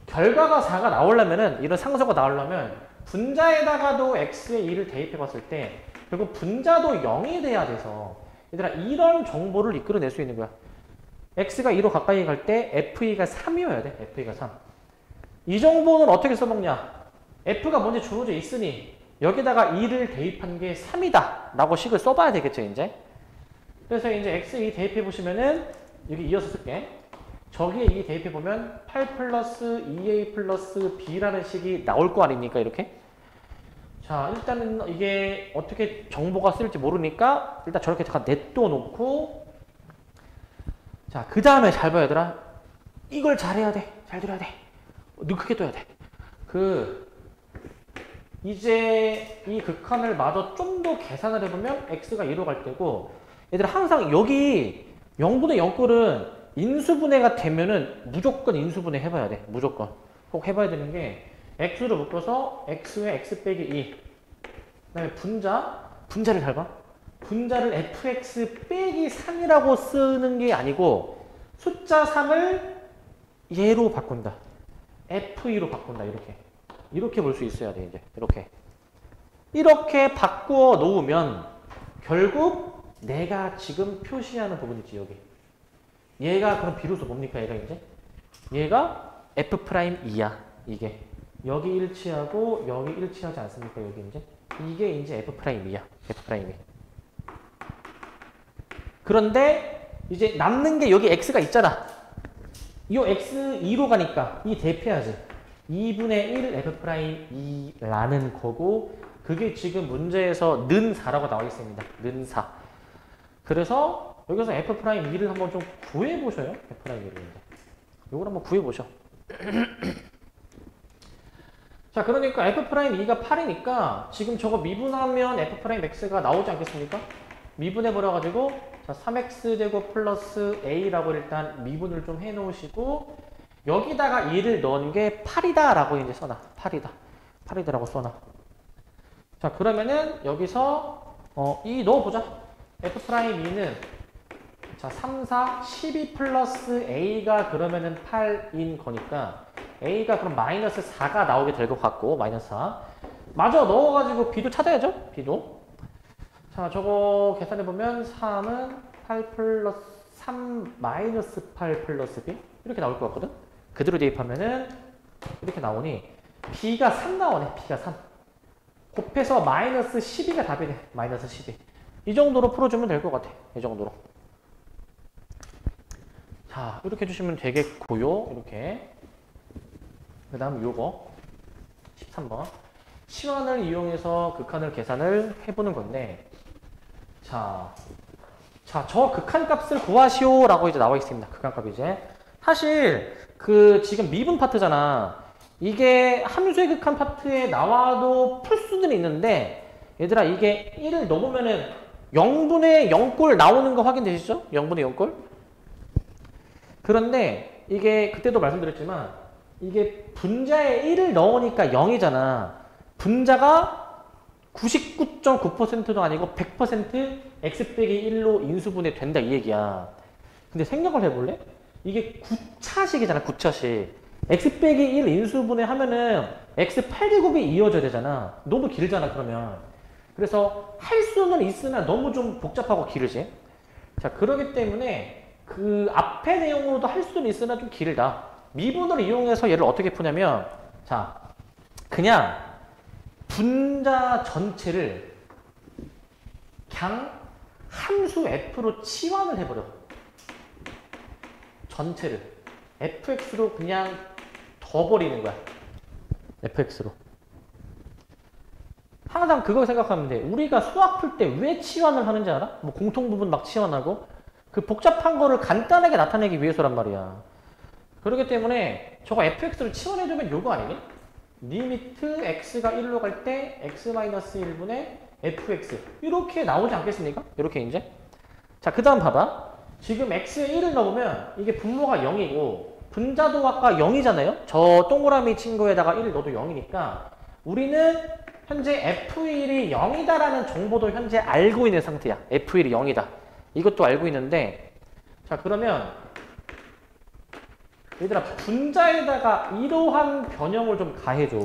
결과가 4가 나오려면은 이런 상수가 나오려면 분자에다가도 x의 2를 대입해 봤을 때 결국 분자도 0이 돼야 돼서 얘들아 이런 정보를 이끌어낼 수 있는 거야. x가 2로 가까이 갈 때 f가 3이어야 돼. f가 3. 이 정보는 어떻게 써먹냐. f가 먼저 주어져 있으니 여기다가 2를 대입한 게 3이다 라고 식을 써봐야 되겠죠. 이제. 그래서 이제 x2 대입해 보시면은 여기 이어서 쓸게. 저기에 2 대입해 보면 8 플러스 2a 플러스 b라는 식이 나올 거 아닙니까? 이렇게. 자, 일단은 이게 어떻게 정보가 쓸지 모르니까 일단 저렇게 잠깐 냅둬 놓고 자, 그 다음에 잘 봐요, 얘들아. 이걸 잘해야 돼. 잘 들어야 돼. 눈 크게 떠야 돼. 이제 이 극한을 마저 좀 더 계산을 해보면 x가 2로 갈 때고 얘들아 항상 여기 0분의 0꼴은 인수분해가 되면은 무조건 인수분해 해봐야 돼. 무조건. 꼭 해봐야 되는 게 x로 묶어서 x에 x 빼기 2. 그 다음에 분자를 잘 봐. 분자를 fx 빼기 3이라고 쓰는 게 아니고 숫자 3을 얘로 바꾼다. f2로 바꾼다. 이렇게 볼 수 있어야 돼. 이제 이렇게 바꾸어 놓으면 결국 내가 지금 표시하는 부분 있지 여기. 얘가 그럼 비로소 뭡니까? 얘가 이제 얘가 F'2야. 이게 여기 일치하고 여기 일치하지 않습니까? 여기 이제 이게 이제 F'2야. F'2. 그런데 이제 남는 게 여기 x가 있잖아. 이 x2로 가니까 이 대표해야지. 2분의 1 F'2라는 거고 그게 지금 문제에서 는 4라고 나와 있습니다. 는 4. 그래서 여기서 F'2를 한번 좀 구해보셔요. F'2를. 이걸 한번 구해보셔. 자, 그러니까 F'2가 8이니까 지금 저거 미분하면 F'X가 나오지 않겠습니까? 미분해버려가지고 자 3x제곱 플러스 a라고 일단 미분을 좀 해놓으시고 여기다가 2를 넣은 게 8이다 라고 이제 써놔. 8이다 라고 써놔. 자, 그러면은 여기서 이 넣어보자. F'E는 자 3, 4, 12 플러스 a가 그러면은 8인 거니까 a가 그럼 마이너스 4가 나오게 될 것 같고 마이너스 4 마저 넣어가지고 b도 찾아야죠. b도 자 저거 계산해보면 3은 8 플러스 3 마이너스 8 플러스 b 이렇게 나올 것 같거든. 그대로 대입하면은 이렇게 나오니 b가 3 나오네. b가 3 곱해서 마이너스 12가 답이네. 마이너스 12 이 정도로 풀어주면 될 것 같아. 이 정도로. 자, 이렇게 해주시면 되겠고요. 이렇게. 그 다음 요거 13번 치환을 이용해서 극한을 계산을 해보는 건데 자, 저 극한값을 구하시오 라고 이제 나와 있습니다. 극한값 이제 사실 그 지금 미분 파트잖아. 이게 함수의 극한 파트에 나와도 풀 수는 있는데 얘들아 이게 1을 넣으면은 0분의 0꼴 나오는 거 확인되시죠? 0분의 0꼴? 그런데 이게 그때도 말씀드렸지만 이게 분자에 1을 넣으니까 0이잖아. 분자가 99.9%도 아니고 100% x 빼기 1로 인수분해 된다 이 얘기야. 근데 생각을 해볼래? 이게 9차식이잖아. 9차식. x 빼기 1 인수분해 하면은 x 8제곱이 이어져야 되잖아. 너무 길잖아 그러면. 그래서 할 수는 있으나 너무 좀 복잡하고 길으지. 자, 그러기 때문에 그 앞에 내용으로도 할 수는 있으나 좀 길다. 미분을 이용해서 얘를 어떻게 푸냐면 자, 그냥 분자 전체를 그냥 함수 f로 치환을 해버려. 전체를 fx로 그냥 더 버리는 거야. fx로. 항상 그거 생각하면 돼. 우리가 수학 풀 때 왜 치환을 하는지 알아? 뭐 공통부분 막 치환하고 그 복잡한 거를 간단하게 나타내기 위해서란 말이야. 그렇기 때문에 저거 fx를 치환해주면 요거 아니니? 리미트 x가 1로 갈 때 x-1분의 fx 이렇게 나오지 않겠습니까? 이렇게 이제. 자, 그 다음 봐봐. 지금 x에 1을 넣으면 이게 분모가 0이고 분자도 아까 0이잖아요? 저 동그라미 친구에다가 1을 넣어도 0이니까 우리는 현재 f1이 0이다라는 정보도 현재 알고 있는 상태야. f1이 0이다. 이것도 알고 있는데 자, 그러면 얘들아 분자에다가 이러한 변형을 좀 가해줘.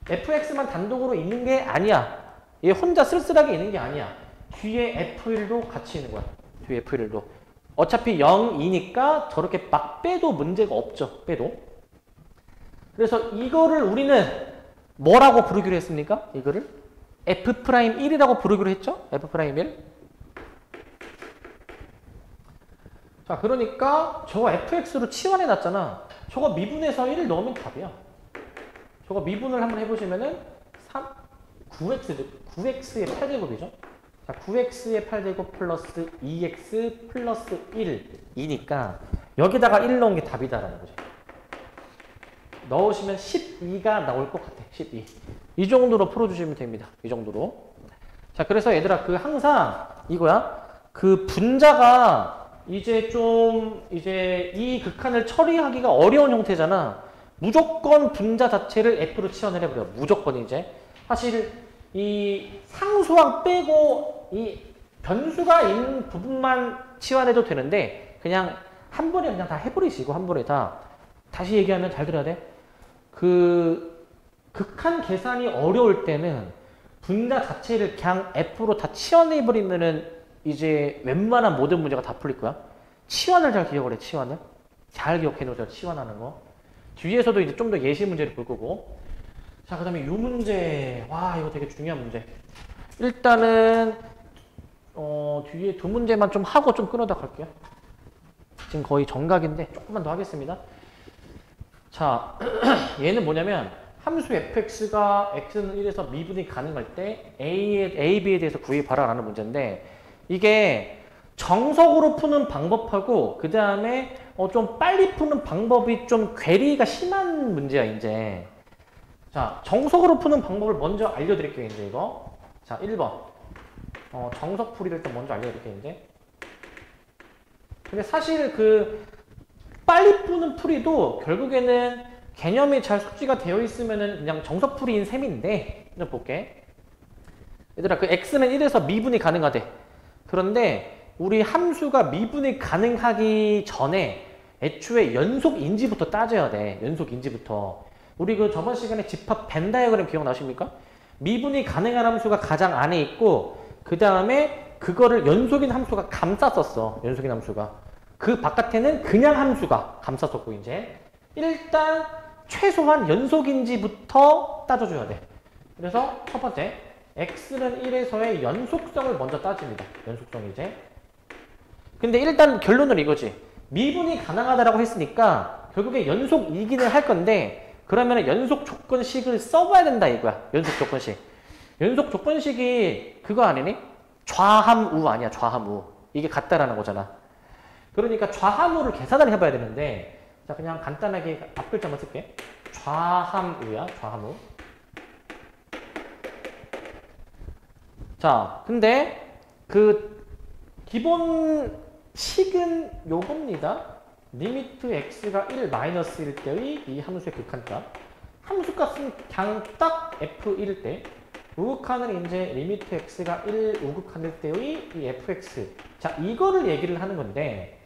fx만 단독으로 있는 게 아니야. 얘 혼자 쓸쓸하게 있는 게 아니야. 뒤에 f1도 같이 있는 거야. 뒤에 f1도. 어차피 0이니까 저렇게 막 빼도 문제가 없죠. 빼도. 그래서 이거를 우리는 뭐라고 부르기로 했습니까? 이거를 f'1이라고 부르기로 했죠? f'1. 자, 그러니까 저거 fx로 치환해 놨잖아. 저거 미분해서 1을 넣으면 답이야. 저거 미분을 한번 해보시면은 9x의 8제곱이죠. 자, 9x의 8제곱 플러스 2x 플러스 1이니까 여기다가 1 넣은 게 답이다라는 거죠. 넣으시면 12가 나올 것 같아. 12. 이 정도로 풀어주시면 됩니다. 이 정도로. 자, 그래서 얘들아 그 항상 이거야. 그 분자가 이제 이 극한을 처리하기가 어려운 형태잖아. 무조건 분자 자체를 F로 치환을 해버려. 무조건 이제. 사실 이 상수항 빼고 이 변수가 있는 부분만 치환해도 되는데 그냥 한 번에 그냥 다 해버리시고 한 번에 다. 다시 얘기하면 잘 들어야 돼. 그 극한 계산이 어려울 때는 분자 자체를 그냥 F로 다 치환해버리면은 이제 웬만한 모든 문제가 다 풀릴 거야. 치환을 잘 기억을 해, 치환을. 잘 기억해 놓으세요, 치환하는 거. 뒤에서도 이제 좀 더 예시 문제를 볼 거고. 자, 그 다음에 이 문제. 와, 이거 되게 중요한 문제. 일단은, 뒤에 두 문제만 좀 하고 좀 끊어다 갈게요. 지금 거의 정각인데 조금만 더 하겠습니다. 자, 얘는 뭐냐면, 함수 fx가 x는 1에서 미분이 가능할 때 a, b에 대해서 구해봐라라는 문제인데, 이게 정석으로 푸는 방법하고 그 다음에 좀 빨리 푸는 방법이 좀 괴리가 심한 문제야 이제. 자, 정석으로 푸는 방법을 먼저 알려드릴게요 이제 이거. 자, 1번 정석풀이를 좀 먼저 알려드릴게요 이제. 근데 사실 그 빨리 푸는 풀이도 결국에는 개념이 잘 숙지가 되어 있으면은 그냥 정석풀이인 셈인데, 좀 볼게. 얘들아 그 x는 1에서 미분이 가능하대. 그런데 우리 함수가 미분이 가능하기 전에 애초에 연속인지부터 따져야 돼. 연속인지부터. 우리 그 저번 시간에 집합 벤 다이어그램 기억나십니까? 미분이 가능한 함수가 가장 안에 있고 그 다음에 그거를 연속인 함수가 감쌌었어. 연속인 함수가. 그 바깥에는 그냥 함수가 감쌌었고 이제 일단 최소한 연속인지부터 따져줘야 돼. 그래서 첫 번째 x는 1에서의 연속성을 먼저 따집니다. 연속성 이제. 근데 일단 결론은 이거지. 미분이 가능하다라고 했으니까 결국에 연속이기는 할 건데 그러면 연속 조건식을 써봐야 된다 이거야. 연속 조건식. 연속 조건식이 그거 아니니? 좌함우 아니야. 좌함우. 이게 같다라는 거잖아. 그러니까 좌함우를 계산을 해봐야 되는데 자 그냥 간단하게 앞글자만 쓸게. 좌함우야. 좌함우. 자 근데 그 기본 식은 요겁니다. 리미트 x가 1 마이너스일 때의 이 함수의 극한값. 함수값은 그냥 딱 f1일 때 우극한은 이제 리미트 x가 1 우극한일 때의 이 fx. 자 이거를 얘기를 하는 건데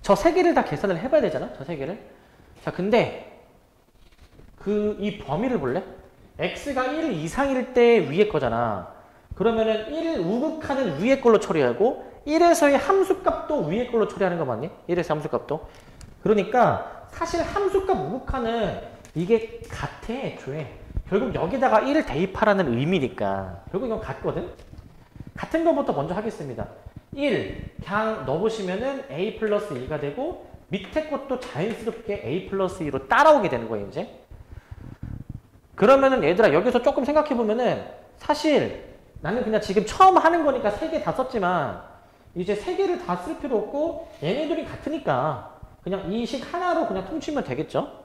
저 세 개를 다 계산을 해봐야 되잖아. 저 세 개를. 자 근데 그 이 범위를 볼래? x가 1 이상일 때 위에 거잖아. 그러면은 1 우극한은 위에 걸로 처리하고 1에서의 함수값도 위에 걸로 처리하는 거 맞니? 1에서 함수값도. 그러니까 사실 함수값 우극한은 이게 같아 애초에. 결국 여기다가 1을 대입하라는 의미니까. 결국 이건 같거든? 같은 것부터 먼저 하겠습니다. 1 그냥 넣어보시면은 a 플러스 2가 되고 밑에 것도 자연스럽게 a 플러스 2로 따라오게 되는 거예요 이제. 그러면은 얘들아 여기서 조금 생각해보면은 사실 나는 그냥 지금 처음 하는 거니까 3개 다 썼지만 이제 3개를 다 쓸 필요 없고 얘네들이 같으니까 그냥 이 식 하나로 그냥 퉁치면 되겠죠?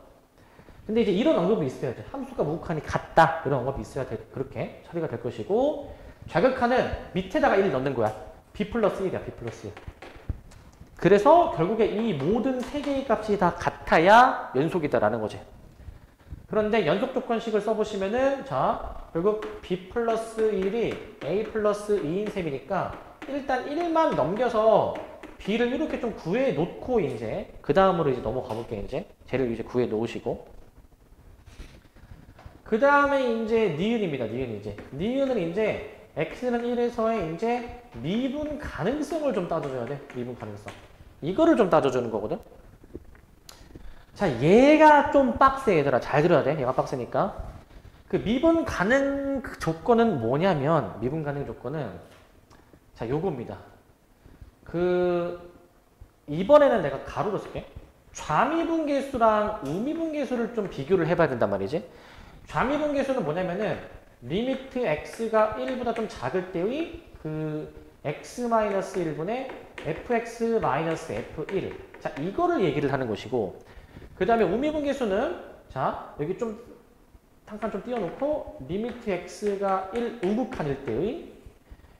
근데 이제 이런 언급이 있어야 돼. 함수가 우극한이 같다. 이런 언급이 있어야 돼. 그렇게 처리가 될 것이고 좌극한은 밑에다가 1을 넣는 거야. b 플러스 1이야. b 플러스 1. 그래서 결국에 이 모든 3개의 값이 다 같아야 연속이다라는 거지. 그런데 연속 조건식을 써보시면은 자 결국 b 플러스 1이 a 플러스 2인 셈이니까 일단 1만 넘겨서 b를 이렇게 좀 구해 놓고 이제 그 다음으로 이제 넘어가 볼게요. 이제 쟤를 이제 구해 놓으시고 그 다음에 이제 니은입니다. 니은은 이제 x는 1에서의 이제 미분 가능성을 좀 따져줘야 돼. 미분 가능성. 이거를 좀 따져주는 거거든. 자, 얘가 좀 빡세, 얘들아. 잘 들어야 돼. 얘가 빡세니까. 그 미분 가능 조건은 뭐냐면, 미분 가능 조건은, 자, 요겁니다. 이번에는 내가 가로로 쓸게. 좌미분계수랑 우미분계수를 좀 비교를 해봐야 된단 말이지. 좌미분계수는 뭐냐면은, 리미트 x가 1보다 좀 작을 때의 x-1분의 fx-f1. 자, 이거를 얘기를 하는 것이고, 그 다음에 우미분계수는, 자, 여기 좀, 잠깐 좀 띄워놓고, 리미트 x가 1 우극한일 때의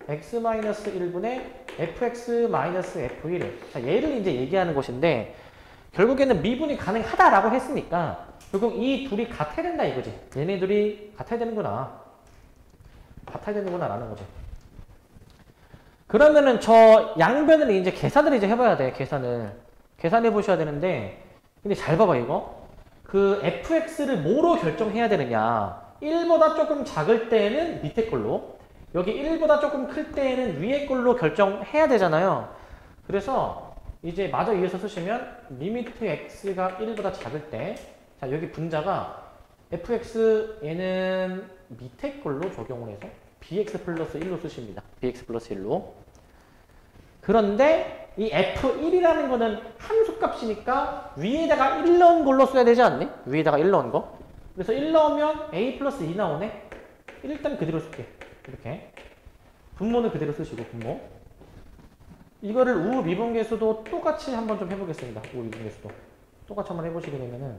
x-1분의 fx-f1. 자, 얘를 이제 얘기하는 것인데, 결국에는 미분이 가능하다라고 했으니까, 결국 이 둘이 같아야 된다 이거지. 얘네 둘이 같아야 되는구나. 같아야 되는구나 라는 거지. 그러면은 저 양변을 이제 계산을 이제 해봐야 돼. 계산해 보셔야 되는데, 근데 잘 봐봐 이거. 그 fx를 뭐로 결정해야 되느냐. 1보다 조금 작을 때에는 밑에 걸로, 여기 1보다 조금 클 때에는 위에 걸로 결정해야 되잖아요. 그래서 이제 마저 이어서 쓰시면 리미트 x가 1보다 작을 때, 자 여기 분자가 fx 얘는 밑에 걸로 적용을 해서 bx 플러스 1로 쓰십니다. bx 플러스 1로. 그런데 이 f1이라는 거는 함수값이니까 위에다가 1 넣은 걸로 써야 되지 않니? 위에다가 1 넣은 거. 그래서 1 넣으면 a 플러스 2 나오네. 일단 그대로 쓸게. 이렇게. 분모는 그대로 쓰시고 분모. 이거를 우미분계수도 똑같이 한번 좀 해보겠습니다. 우미분계수도. 똑같이 한번 해보시게 되면은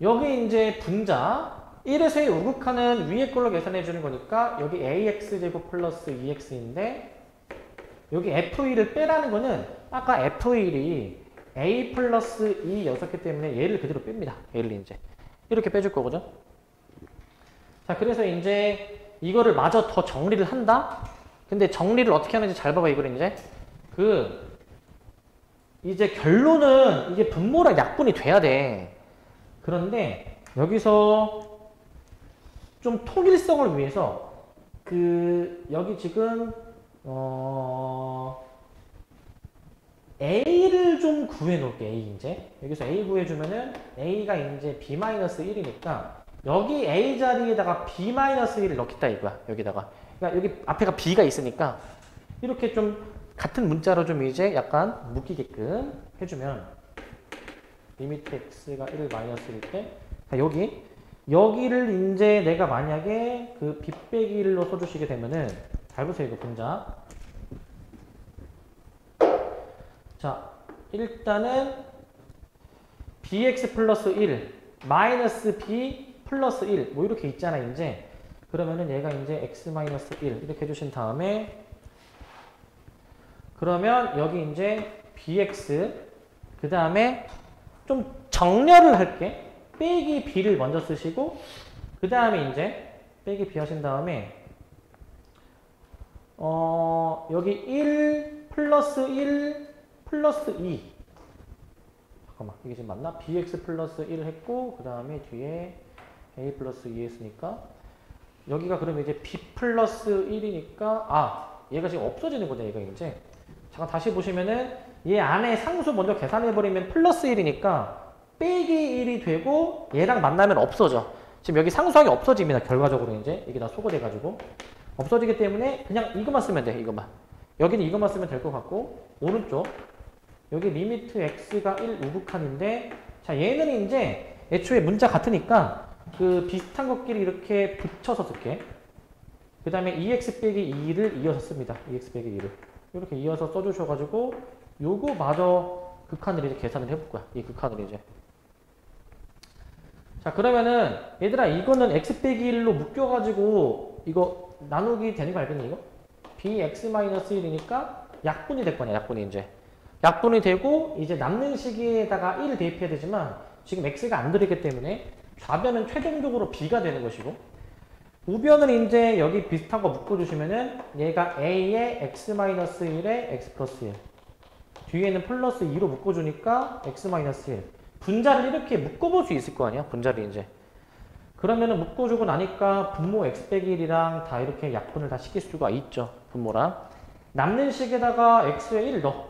여기 이제 분자 1에서의 우극한은 위에 걸로 계산해 주는 거니까 여기 ax제곱 플러스 2x인데 여기 f1을 빼라는 거는 아까 f1이 a 플러스 2였었기 때문에 얘를 그대로 뺍니다. 얘를 이제 이렇게 빼줄 거거든. 자, 그래서 이제 이거를 마저 더 정리를 한다? 근데 정리를 어떻게 하는지 잘 봐봐, 이걸 이제. 이제 결론은 이게 분모랑 약분이 돼야 돼. 그런데 여기서 좀 통일성을 위해서 여기 지금 A를 좀 구해놓을게. A 이제 여기서 A 구해주면은 A가 이제 B-1이니까 여기 A 자리에다가 B-1을 넣겠다 이거야. 여기다가. 그러니까 여기 앞에가 B가 있으니까 이렇게 좀 같은 문자로 좀 이제 약간 묶이게끔 해주면 리미트 x가 1 마이너스일 때, 자, 여기를 이제 내가 만약에 그 b 빼기 1로 써주시게 되면은, 잘 보세요, 이거 분자. 자, 일단은 bx 플러스 1, 마이너스 b 플러스 1, 뭐 이렇게 있잖아, 이제. 그러면은 얘가 이제 x 마이너스 1 이렇게 해주신 다음에, 그러면 여기 이제 bx, 그 다음에 좀 정렬을 할게. 빼기 b를 먼저 쓰시고, 그 다음에 이제 빼기 b 하신 다음에, 여기 1 플러스 1 플러스 2. 잠깐만, 이게 지금 맞나? bx 플러스 1 했고, 그 다음에 뒤에 a 플러스 2 했으니까, 여기가 그러면 이제 b 플러스 1이니까, 얘가 지금 없어지는 거죠, 얘가 이제. 잠깐 다시 보시면은, 얘 안에 상수 먼저 계산해버리면 플러스 1이니까, 빼기 1이 되고, 얘랑 만나면 없어져. 지금 여기 상수항이 없어집니다, 결과적으로 이제. 이게 다 소거돼가지고. 없어지기 때문에 그냥 이것만 쓰면 돼, 이것만. 여기는 이것만 쓰면 될 것 같고, 오른쪽. 여기 리미트 x가 1 우극한인데, 자, 얘는 이제 애초에 문자 같으니까 그 비슷한 것끼리 이렇게 붙여서 쓸게. 그 다음에 2x 빼기 2를 이어서 씁니다. 2x 빼기 2를. 이렇게 이어서 써주셔가지고, 요거 마저 극한을 이제 계산을 해볼 거야. 이 극한을 이제. 자, 그러면은, 얘들아, 이거는 x 빼기 1로 묶여가지고, 이거 나누기 되는 거 알겠니, 이거? bx-1이니까 약분이 될 거냐, 약분이 이제. 약분이 되고, 이제 남는 시기에다가 1을 대입해야 되지만, 지금 x가 안 들어있기 때문에, 좌변은 최종적으로 b가 되는 것이고, 우변은 이제 여기 비슷한 거 묶어주시면은, 얘가 a의 x-1에 x 플러스 1. 뒤에는 플러스 2로 묶어주니까 x-1. 분자를 이렇게 묶어볼 수 있을 거 아니야? 분자를 이제. 그러면은 묶어주고 나니까 분모 x 빼기 1이랑 다 이렇게 약분을 다 시킬 수가 있죠. 분모랑. 남는 식에다가 x에 1 넣어.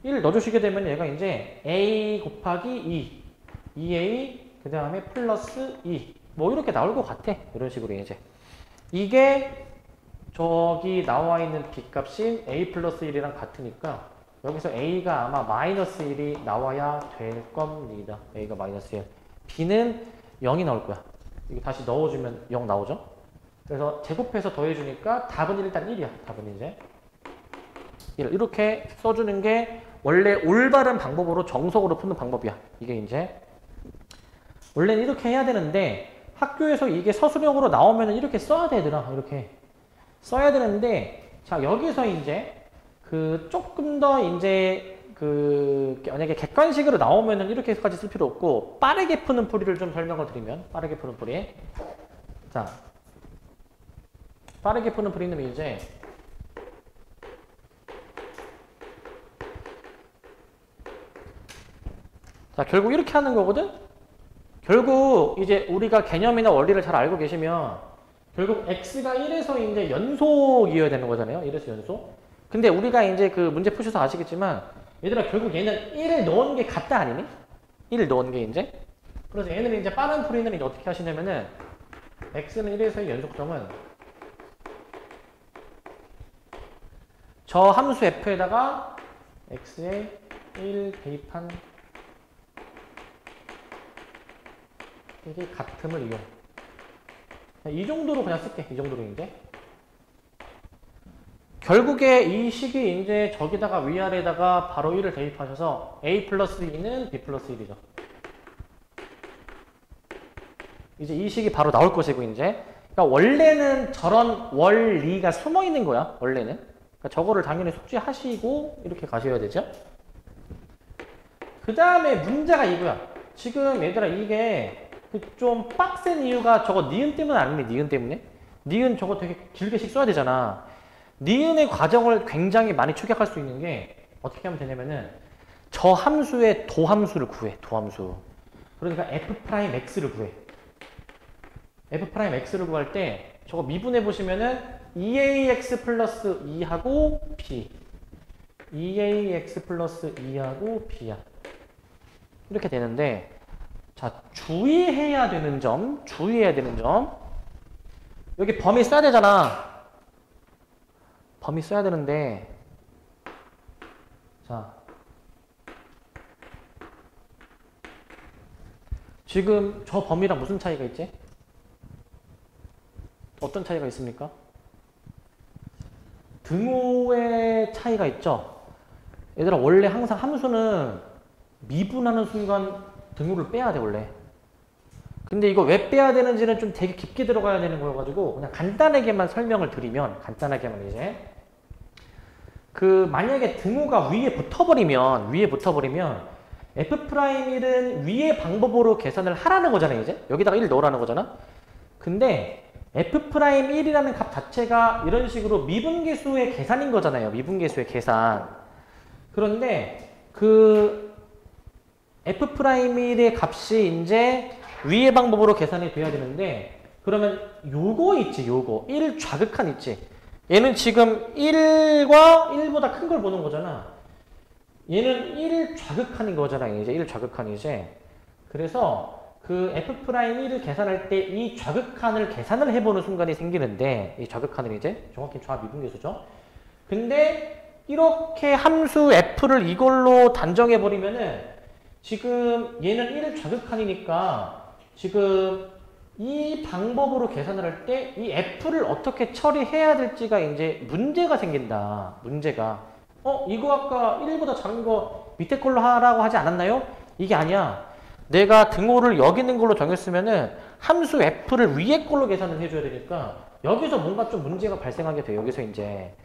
1 넣어주시게 되면 얘가 이제 a 곱하기 2a 그 다음에 플러스 2. 뭐 이렇게 나올 것 같아. 이런 식으로 이제. 이게 저기 나와 있는 b 값인 a 플러스 1이랑 같으니까 여기서 a가 아마 마이너스 1이 나와야 될 겁니다. a가 마이너스 1. b는 0이 나올 거야. 이거 다시 넣어주면 0 나오죠? 그래서 제곱해서 더해주니까 답은 일단 1이야. 답은 이제 1. 이렇게 써주는 게 원래 올바른 방법으로 정석으로 푸는 방법이야. 이게 이제 원래는 이렇게 해야 되는데 학교에서 이게 서술형으로 나오면 이렇게 써야 되더라. 이렇게 써야 되는데, 자, 여기서 이제 그 조금 더 이제 그 만약에 객관식으로 나오면은 이렇게까지 쓸 필요 없고, 빠르게 푸는 풀이를 좀 설명을 드리면, 빠르게 푸는 풀이. 자, 빠르게 푸는 풀이는 이제 자, 결국 이렇게 하는 거거든? 결국 이제 우리가 개념이나 원리를 잘 알고 계시면 결국 x가 1에서 이제 연속이어야 되는 거잖아요. 1에서 연속. 근데 우리가 이제 그 문제 푸셔서 아시겠지만 얘들아 결국 얘는 1을 넣은 게 같다 아니니? 1을 넣은 게 이제. 그래서 얘는 이제 빠른 풀이는 이제 어떻게 하시냐면은 x는 1에서의 연속점은 저 함수 f에다가 x에 1 대입한 이게 같음을 이용. 이 정도로 그냥 쓸게. 이 정도로 이제. 결국에 이 식이 이제 저기다가 위아래다가 바로 1을 대입하셔서 a 플러스 2는 b 플러스 1이죠. 이제 이 식이 바로 나올 것이고 이제. 그러니까 원래는 저런 원리가 숨어 있는 거야. 원래는. 그러니까 저거를 당연히 숙지하시고 이렇게 가셔야 되죠. 그 다음에 문제가 이거야. 지금 얘들아 이게 좀 빡센 이유가 저거 니은 때문에 아니니? 니은 때문에? 니은 저거 되게 길게씩 써야 되잖아. 니은의 과정을 굉장히 많이 축약할 수 있는 게 어떻게 하면 되냐면은 저 함수의 도함수를 구해. 도함수. 그러니까 f'x를 구해. f'x를 구할 때 저거 미분해 보시면은 2ax 플러스 2하고 b 2ax 플러스 2하고 b야. 이렇게 되는데 자, 주의해야 되는 점, 여기 범위 써야 되잖아. 범위 써야 되는데, 자, 지금 저 범위랑 무슨 차이가 있지? 어떤 차이가 있습니까? 등호의 차이가 있죠? 얘들아, 원래 항상 함수는 미분하는 순간 등호를 빼야 돼, 원래. 근데 이거 왜 빼야 되는지는 좀 되게 깊게 들어가야 되는 거여가지고 그냥 간단하게만 설명을 드리면, 간단하게만 이제 만약에 등호가 위에 붙어버리면 F'1은 위의 방법으로 계산을 하라는 거잖아요, 이제. 여기다가 1 넣으라는 거잖아. 근데 F'1이라는 값 자체가 이런 식으로 미분계수의 계산인 거잖아요. 미분계수의 계산. 그런데 F'1의 값이 이제 위의 방법으로 계산이 돼야 되는데, 그러면 요거 있지, 요거. 1 좌극한 있지. 얘는 지금 1과 1보다 큰 걸 보는 거잖아. 얘는 1 좌극한인 거잖아요. 이제 1 좌극한이지. 그래서 F'1을 계산할 때 이 좌극한을 계산을 해보는 순간이 생기는데, 이 좌극한을 이제 정확히 좌미분계수죠. 근데 이렇게 함수 F를 이걸로 단정해버리면은 지금 얘는 1 좌극한이니까 지금 이 방법으로 계산을 할 때 이 F를 어떻게 처리해야 될지가 이제 문제가 생긴다. 문제가. 이거 아까 1보다 작은 거 밑에 걸로 하라고 하지 않았나요? 이게 아니야. 내가 등호를 여기 있는 걸로 정했으면은 함수 F를 위에 걸로 계산을 해줘야 되니까 여기서 뭔가 좀 문제가 발생하게 돼. 여기서 이제.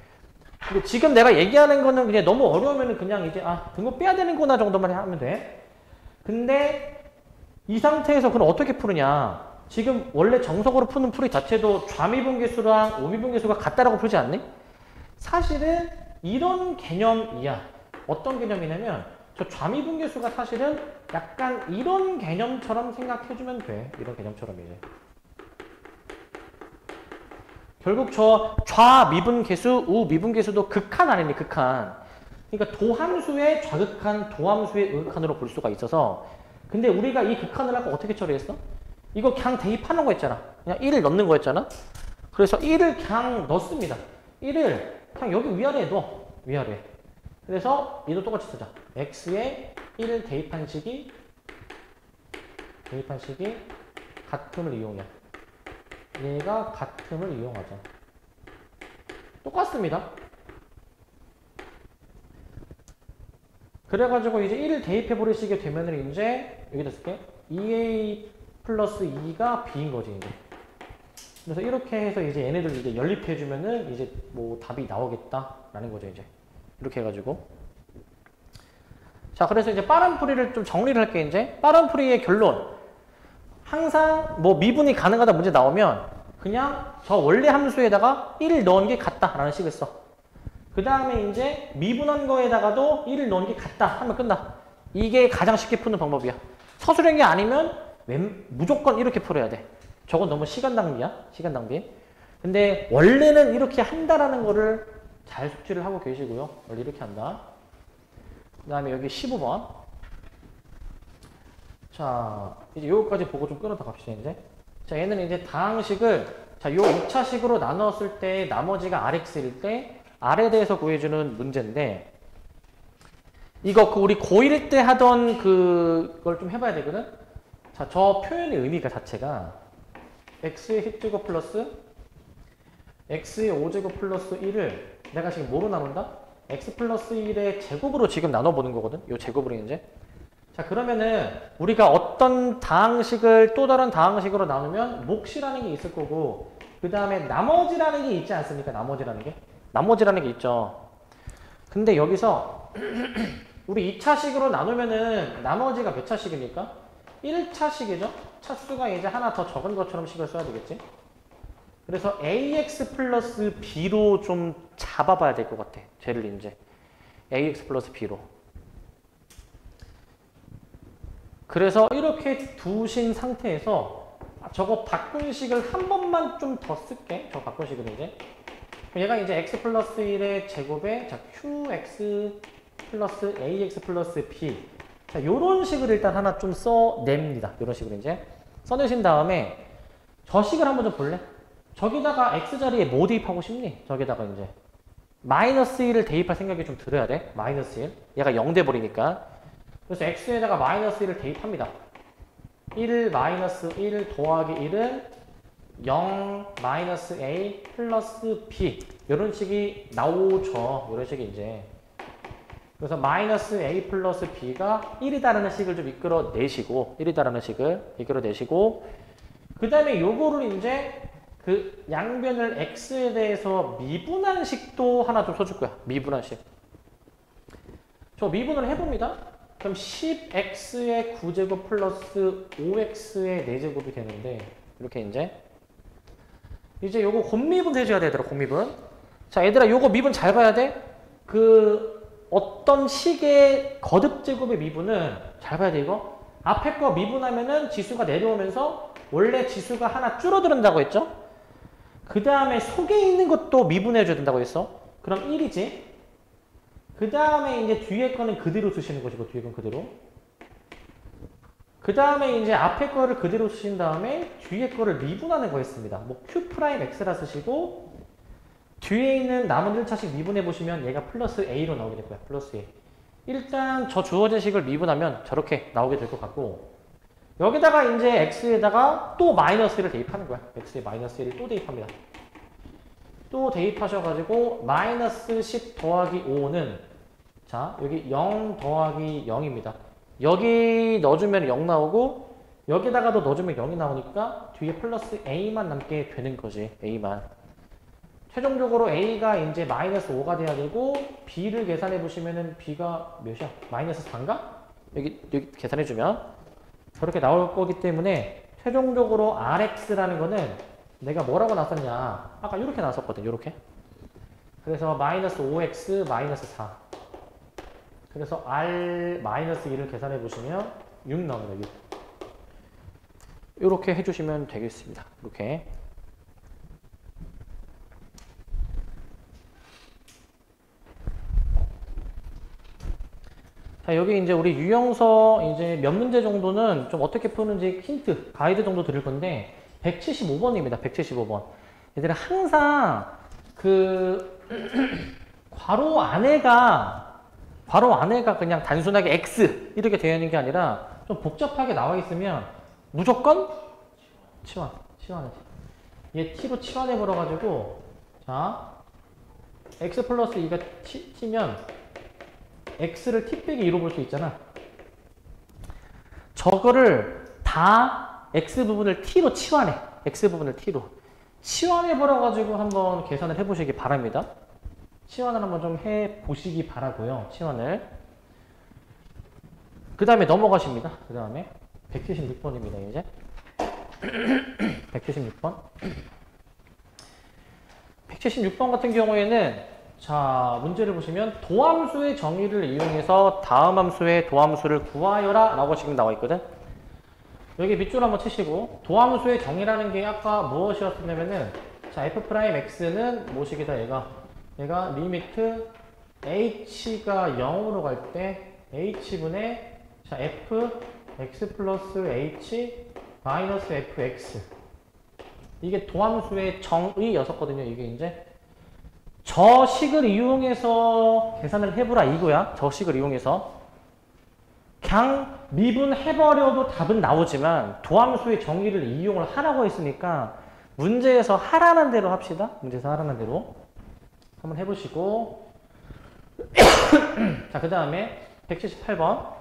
근데 지금 내가 얘기하는 거는 그냥 너무 어려우면은 그냥 이제 등호 빼야 되는구나 정도만 하면 돼. 근데 이 상태에서 그럼 어떻게 푸느냐? 지금 원래 정석으로 푸는 풀이 자체도 좌미분계수랑 우미분계수가 같다라고 풀지 않니? 사실은 이런 개념이야. 어떤 개념이냐면 저 좌미분계수가 사실은 약간 이런 개념처럼 생각해주면 돼. 이런 개념처럼 이제. 결국 저 좌미분계수, 우미분계수도 극한 아니니, 극한. 그러니까 도함수의 좌극한, 도함수의 우극한으로 볼 수가 있어서. 근데 우리가 이 극한을 하고 어떻게 처리했어? 이거 그냥 대입하는 거였잖아. 그냥 1을 넣는 거였잖아. 그래서 1을 그냥 넣습니다. 1을 그냥 여기 위아래에 넣어. 위아래. 그래서 얘도 똑같이 쓰자. x에 1을 대입한 식이 같음을 이용해. 얘가 같음을 이용하자. 똑같습니다. 그래가지고 이제 1을 대입해 버리시게 되면은 이제 여기다 쓸게. 2a 플러스 2가 b인 거지, 이제. 그래서 이렇게 해서 이제 얘네들 이제 연립해 주면은 이제 뭐 답이 나오겠다라는 거죠, 이제. 이렇게 해가지고. 자, 그래서 이제 빠른 풀이를 좀 정리를 할게, 이제. 빠른 풀이의 결론. 항상 뭐 미분이 가능하다 문제 나오면 그냥 저 원래 함수에다가 1을 넣은 게 같다라는 식을 써. 그 다음에 이제 미분한 거에다가도 1을 넣은 게 같다 하면 끝나. 이게 가장 쉽게 푸는 방법이야. 서술형이 아니면 무조건 이렇게 풀어야 돼. 저건 너무 시간 낭비야. 시간 낭비. 근데 원래는 이렇게 한다라는 거를 잘 숙지를 하고 계시고요. 원래 이렇게 한다. 그 다음에 여기 15번. 자, 이제 요거까지 보고 좀 끊어다 갑시다, 이제. 자, 얘는 이제 다항식을, 자, 요 2차식으로 나눴을 때 나머지가 RX일 때 R에 대해서 구해주는 문제인데, 이거 우리 고1 때 하던 그걸 좀 해봐야 되거든? 자, 저 표현의 의미가 자체가 X의 10제곱 플러스 X의 5제곱 플러스 1을 내가 지금 뭐로 나눈다? X 플러스 1의 제곱으로 지금 나눠보는 거거든? 요 제곱으로 이제. 자, 그러면은 우리가 어떤 다항식을 또 다른 다항식으로 나누면 몫이라는 게 있을 거고, 그 다음에 나머지라는 게 있지 않습니까? 나머지라는 게. 나머지라는 게 있죠. 근데 여기서 우리 2차식으로 나누면은 나머지가 몇 차식입니까? 1차식이죠? 차수가 이제 하나 더 적은 것처럼 식을 써야 되겠지? 그래서 ax 플러스 b로 좀 잡아봐야 될 것 같아. 쟤를 이제. ax 플러스 b로. 그래서 이렇게 두신 상태에서 저거 바꾼 식을 한 번만 좀 더 쓸게. 저 바꾼 식을 이제. 얘가 이제 x 플러스 1의 제곱에 자 qx 플러스 ax 플러스 b. 자, 요런 식을 일단 하나 좀 써냅니다. 요런 식으로 이제. 써내신 다음에 저 식을 한번 좀 볼래? 저기다가 x 자리에 뭐 대입하고 싶니? 저기다가 이제 마이너스 1을 대입할 생각이 좀 들어야 돼. 마이너스 1. 얘가 0 돼버리니까. 그래서 x에다가 마이너스 1을 대입합니다. 1 마이너스 1 더하기 1은 0 마이너스 a 플러스 b 이런 식이 나오죠. 이런 식이 이제 그래서 마이너스 a 플러스 b가 1이다라는 식을 좀 이끌어내시고 1이다라는 식을 이끌어내시고 그 다음에 요거를 이제 그 양변을 x에 대해서 미분한 식도 하나 좀 써줄 거야. 미분한 식. 저 미분을 해봅니다. 그럼 10x의 9제곱 플러스 5x의 4제곱이 되는데 이렇게 이제 요거 곱미분 해줘야 되더라. 곱미분. 자 얘들아 요거 미분 잘 봐야 돼. 그 어떤 식의 거듭제곱의 미분은 잘 봐야 돼 이거. 앞에 거 미분하면은 지수가 내려오면서 원래 지수가 하나 줄어든다고 했죠. 그 다음에 속에 있는 것도 미분해줘야 된다고 했어. 그럼 1이지. 그 다음에 이제 뒤에 거는 그대로 쓰시는 것이고 뒤에 건 그대로. 그 다음에 이제 앞에 거를 그대로 쓰신 다음에 뒤에 거를 미분하는 거였습니다. 뭐 Q'X라 쓰시고 뒤에 있는 남은 1차식 미분해 보시면 얘가 플러스 A로 나오게 될 거야. 플러스 A. 일단 저 주어진 식을 미분하면 저렇게 나오게 될 것 같고 여기다가 이제 X에다가 또 마이너스 1을 대입하는 거야. X에 마이너스 1을 또 대입합니다. 또 대입하셔가지고 마이너스 10 더하기 5는 자 여기 0 더하기 0입니다. 여기 넣어주면 0 나오고 여기다가도 넣어주면 0이 나오니까 뒤에 플러스 A만 남게 되는 거지. A만. 최종적으로 A가 이제 마이너스 5가 돼야 되고 B를 계산해 보시면은 B가 몇이야? 마이너스 4인가? 여기 계산해주면 저렇게 나올 거기 때문에 최종적으로 RX라는 거는 내가 뭐라고 나왔냐 아까 이렇게 나왔었거든. 이렇게. 그래서 마이너스 5X 마이너스 4. 그래서 R 마이너스 2를 계산해 보시면 6 나옵니다. 6. 이렇게 해주시면 되겠습니다. 이렇게. 자, 여기 이제 우리 유형서 이제 몇 문제 정도는 좀 어떻게 푸는지 힌트, 가이드 정도 드릴 건데 175번입니다. 175번. 얘들아 항상 그 괄호 안에가 그냥 단순하게 X 이렇게 되어 있는 게 아니라 좀 복잡하게 나와 있으면 무조건 치환해. 얘 T로 치환해 버려가지고 자 X 플러스 2가 T면 X를 T 빼기 2로 볼 수 있잖아. 저거를 다 X 부분을 T로 치환해. X 부분을 T로. 치환해 버려가지고 한번 계산을 해보시기 바랍니다. 치환을 한번 좀 해보시기 바라고요. 치환을. 그 다음에 넘어가십니다. 그 다음에 176번입니다. 이제 176번 176번 같은 경우에는 자 문제를 보시면 도함수의 정의를 이용해서 다음 함수의 도함수를 구하여라 라고 지금 나와 있거든. 여기 밑줄 한번 치시고 도함수의 정의라는 게 아까 무엇이었냐면은 자 f'x는 무엇이기다 얘가 리미트 h가 0으로 갈 때 h분의 자 f x 플러스 h 마이너스 fx 이게 도함수의 정의였었거든요. 이게 이제 저 식을 이용해서 계산을 해보라 이거야. 저 식을 이용해서 그냥 미분해버려도 답은 나오지만 도함수의 정의를 이용을 하라고 했으니까 문제에서 하라는 대로 합시다. 문제에서 하라는 대로 한번 해보시고 자 그 다음에 178번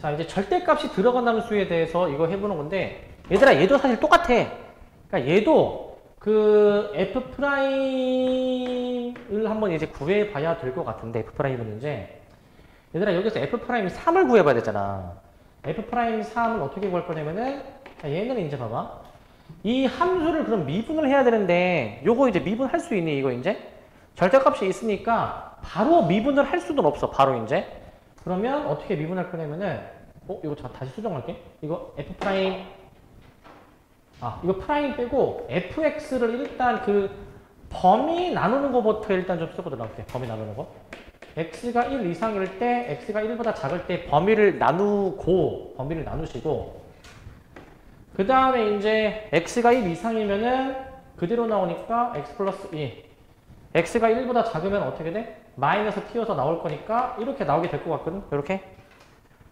자 이제 절대값이 들어간 함수에 대해서 이거 해보는 건데 얘들아 얘도 사실 똑같아. 그러니까 얘도 그 F'을 한번 이제 구해봐야 될 것 같은데 F'은 이제 얘들아 여기서 F'3을 구해봐야 되잖아. F'3을 어떻게 구할 거냐면은 자, 얘는 이제 봐봐. 이 함수를 그럼 미분을 해야 되는데 요거 이제 미분할 수 있니 이거 이제? 절대값이 있으니까 바로 미분을 할 수는 없어. 바로 이제. 그러면 어떻게 미분할 거냐면은 이거 다시 수정할게. 이거 F' 이거 프라임 빼고 fx를 일단 그 범위 나누는 것부터 일단 좀 쓰고 들어갈게요. 범위 나누는 거. x가 1 이상일 때, x가 1보다 작을 때 범위를 나누시고 그 다음에 이제 x가 1 이상이면은 그대로 나오니까 x 플러스 2 x가 1보다 작으면 어떻게 돼? 마이너스 t여서 나올 거니까 이렇게 나오게 될 것 같거든.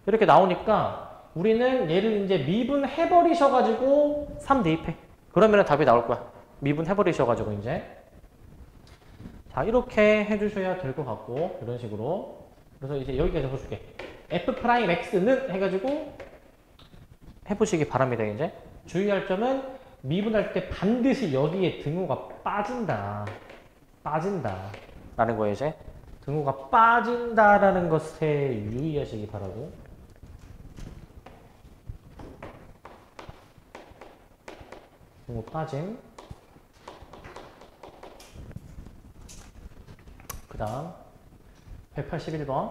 이렇게 나오니까 우리는 얘를 이제 미분해버리셔가지고 3 대입해. 그러면 답이 나올 거야. 미분해버리셔가지고 이제. 자, 이렇게 해주셔야 될 것 같고, 이런 식으로. 그래서 이제 여기까지 해줄게. F'X는 해가지고 해보시기 바랍니다, 이제. 주의할 점은 미분할 때 반드시 여기에 등호가 빠진다. 빠진다. 라는 거예요, 이제. 등호가 빠진다라는 것에 유의하시기 바라고. 등호 빠짐. 그 다음 181번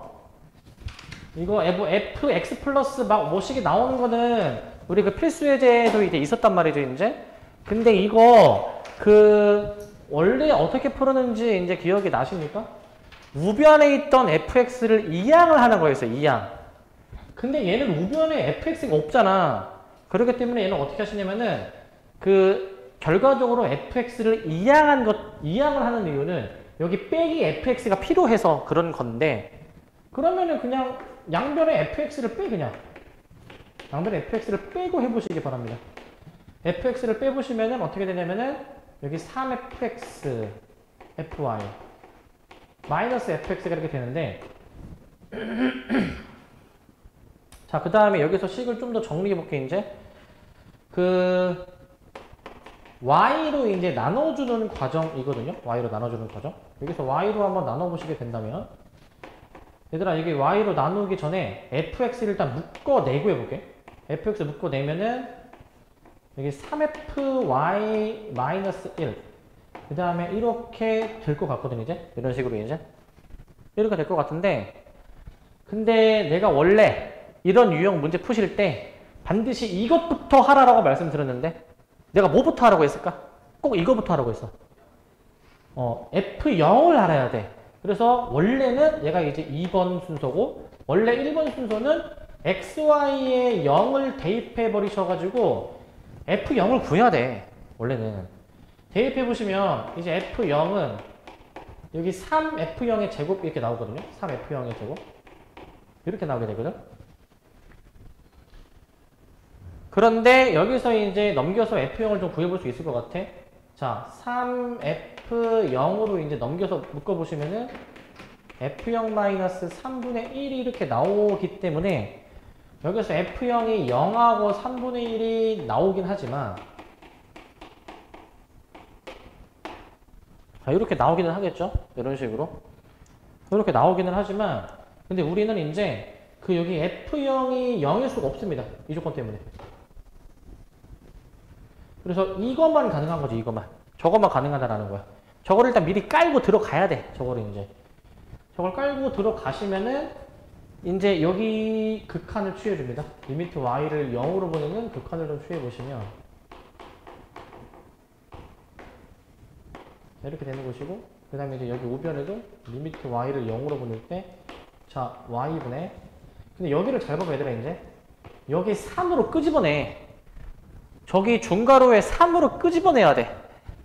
이거 fx 플러스 막 뭐식이 나오는 거는 우리 그 필수 예제도 이제 있었단 말이죠 이제. 근데 이거 원래 어떻게 풀었는지 이제 기억이 나십니까? 우변에 있던 fx를 이항을 하는 거였어요. 이항. 근데 얘는 우변에 fx가 없잖아. 그렇기 때문에 얘는 어떻게 하시냐면은 결과적으로 fx를 이항을 하는 이유는 여기 빼기 fx가 필요해서 그런 건데, 그러면은 그냥 양변에 fx를 그냥 양변에 fx를 빼고 해보시기 바랍니다. fx를 빼보시면은 어떻게 되냐면은 여기 3fx fy 마이너스 fx가 이렇게 되는데 자, 그 다음에 여기서 식을 좀 더 정리해 볼게요. 이제 y로 이제 나눠주는 과정이거든요. y로 나눠주는 과정. 여기서 y로 한번 나눠보시게 된다면, 얘들아, 여기 y로 나누기 전에 fx를 일단 묶어내고 해볼게. fx 묶어내면은 여기 3fy-1 그 다음에 이렇게 될 것 같거든요. 이제 이런 식으로 이제 이렇게 될 것 같은데, 근데 내가 원래 이런 유형 문제 푸실 때 반드시 이것부터 하라라고 말씀드렸는데 내가 뭐부터 하라고 했을까? 꼭 이거부터 하라고 했어. F0을 알아야 돼. 그래서 원래는 얘가 이제 2번 순서고, 원래 1번 순서는 XY에 0을 대입해 버리셔가지고 F0을 구해야 돼. 원래는. 대입해 보시면 이제 F0은 여기 3F0의 제곱 이렇게 나오거든요. 3F0의 제곱. 이렇게 나오게 되거든. 그런데 여기서 이제 넘겨서 F0을 좀 구해볼 수 있을 것 같아. 자, 3F0으로 이제 넘겨서 묶어보시면은 F0-3분의 1이 이렇게 나오기 때문에 여기서 F0이 0하고 3분의 1이 나오긴 하지만, 자, 이렇게 나오기는 하겠죠? 이런 식으로. 이렇게 나오기는 하지만, 근데 우리는 이제 여기 F0이 0일 수가 없습니다. 이 조건 때문에. 그래서 이것만 가능한 거지, 이것만. 저것만 가능하다라는 거야. 저걸 일단 미리 깔고 들어가야 돼, 저거를 이제. 저걸 깔고 들어가시면은, 이제 여기 극한을 취해줍니다. 리미트 y를 0으로 보내는 극한을 좀 취해보시면, 이렇게 되는 것이고, 그 다음에 이제 여기 우변에도 리미트 y를 0으로 보낼 때, 자, y분의, 근데 여기를 잘 봐봐, 얘들아, 이제. 여기 3으로 끄집어내. 저기 중괄호에 3으로 끄집어내야 돼.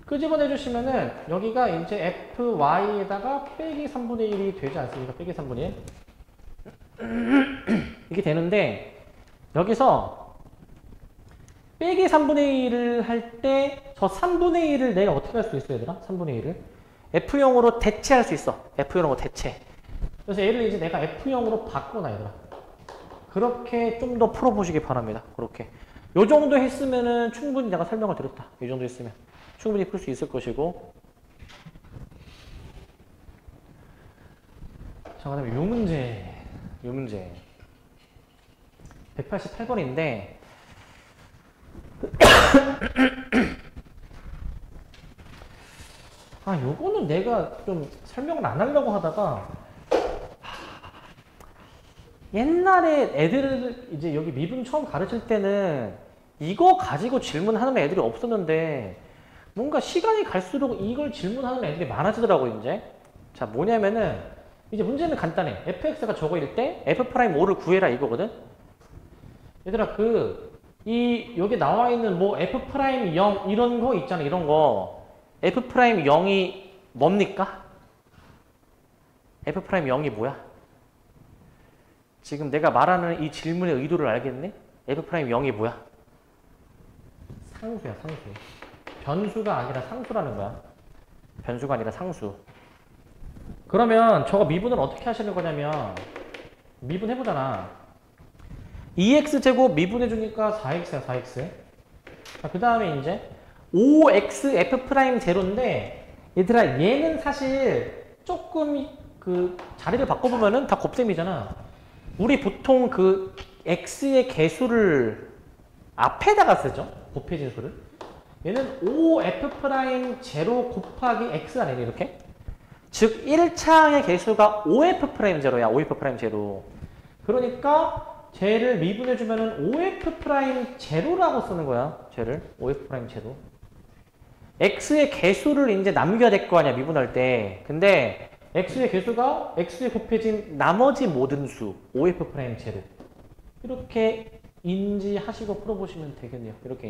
끄집어내 주시면은 여기가 이제 fy에다가 빼기 3분의 1이 되지 않습니까? 빼기 3분의 1. 이게 되는데, 여기서 빼기 3분의 1을 할 때 저 3분의 1을 내가 어떻게 할 수 있어, 얘들아? 3분의 1을 F형으로 대체할 수 있어. F형으로 대체. 그래서 얘를 이제 내가 F형으로 바꿔놔, 얘들아. 그렇게 좀 더 풀어보시기 바랍니다. 그렇게. 요 정도 했으면은 충분히 내가 설명을 드렸다. 이 정도 했으면 충분히 풀 수 있을 것이고. 자, 그 다음에 요 문제 188번인데 요거는 내가 좀 설명을 안 하려고 하다가 옛날에 애들을 이제 여기 미분 처음 가르칠 때는 이거 가지고 질문하는 애들이 없었는데 뭔가 시간이 갈수록 이걸 질문하는 애들이 많아지더라고 이제. 자, 뭐냐면은 이제 문제는 간단해. fx가 저거일 때 f'5를 구해라 이거거든. 얘들아, 여기 나와 있는 뭐 f'0 이런 거 있잖아. 이런 거 f'0이 뭡니까? f'0이 뭐야? 지금 내가 말하는 이 질문의 의도를 알겠네? F'0이 뭐야? 상수야, 상수. 변수가 아니라 상수라는 거야. 변수가 아니라 상수. 그러면 저거 미분을 어떻게 하시는 거냐면 미분 해보잖아. 2x제곱 미분해주니까 4x야, 4x. 그 다음에 이제 5xf'0인데 얘들아 얘는 사실 조금 그 자리를 바꿔보면은 다 곱셈이잖아. 우리 보통 그 x의 개수를 앞에다가 쓰죠. 곱해진 수를. 얘는 5f'0 곱하기 x 아니니 이렇게? 즉 1차항의 개수가 5f'0야. 5f'0. 그러니까 쟤를 미분해주면은 5f'0라고 쓰는 거야. 쟤를 5f'0. x의 개수를 이제 남겨야 될 거 아니야. 미분할 때. 근데 x의 개수가 x에 곱해진 나머지 모든 수 5f'0. 이렇게 인지하시고 풀어보시면 되겠네요. 이렇게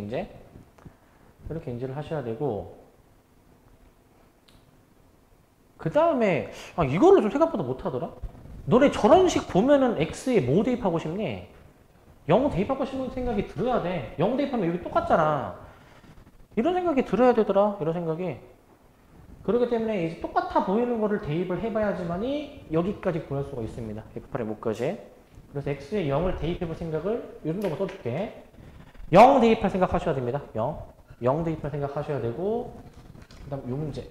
인지를 하셔야 되고 그 다음에 이거를 좀 생각보다 못하더라. 너네 저런 식 보면은 x에 뭐 대입하고 싶니? 0 대입하고 싶은 생각이 들어야 돼. 0 대입하면 여기 똑같잖아. 이런 생각이 들어야 되더라. 이런 생각이. 그렇기 때문에 이제 똑같아 보이는 거를 대입을 해봐야지만이 여기까지 구할 수가 있습니다. F8의 목까지. 그래서 x에 0을 대입해볼 생각을 이 정도만 써줄게. 0 대입할 생각 하셔야 됩니다. 0 대입할 생각 하셔야 되고 그 다음 요 문제.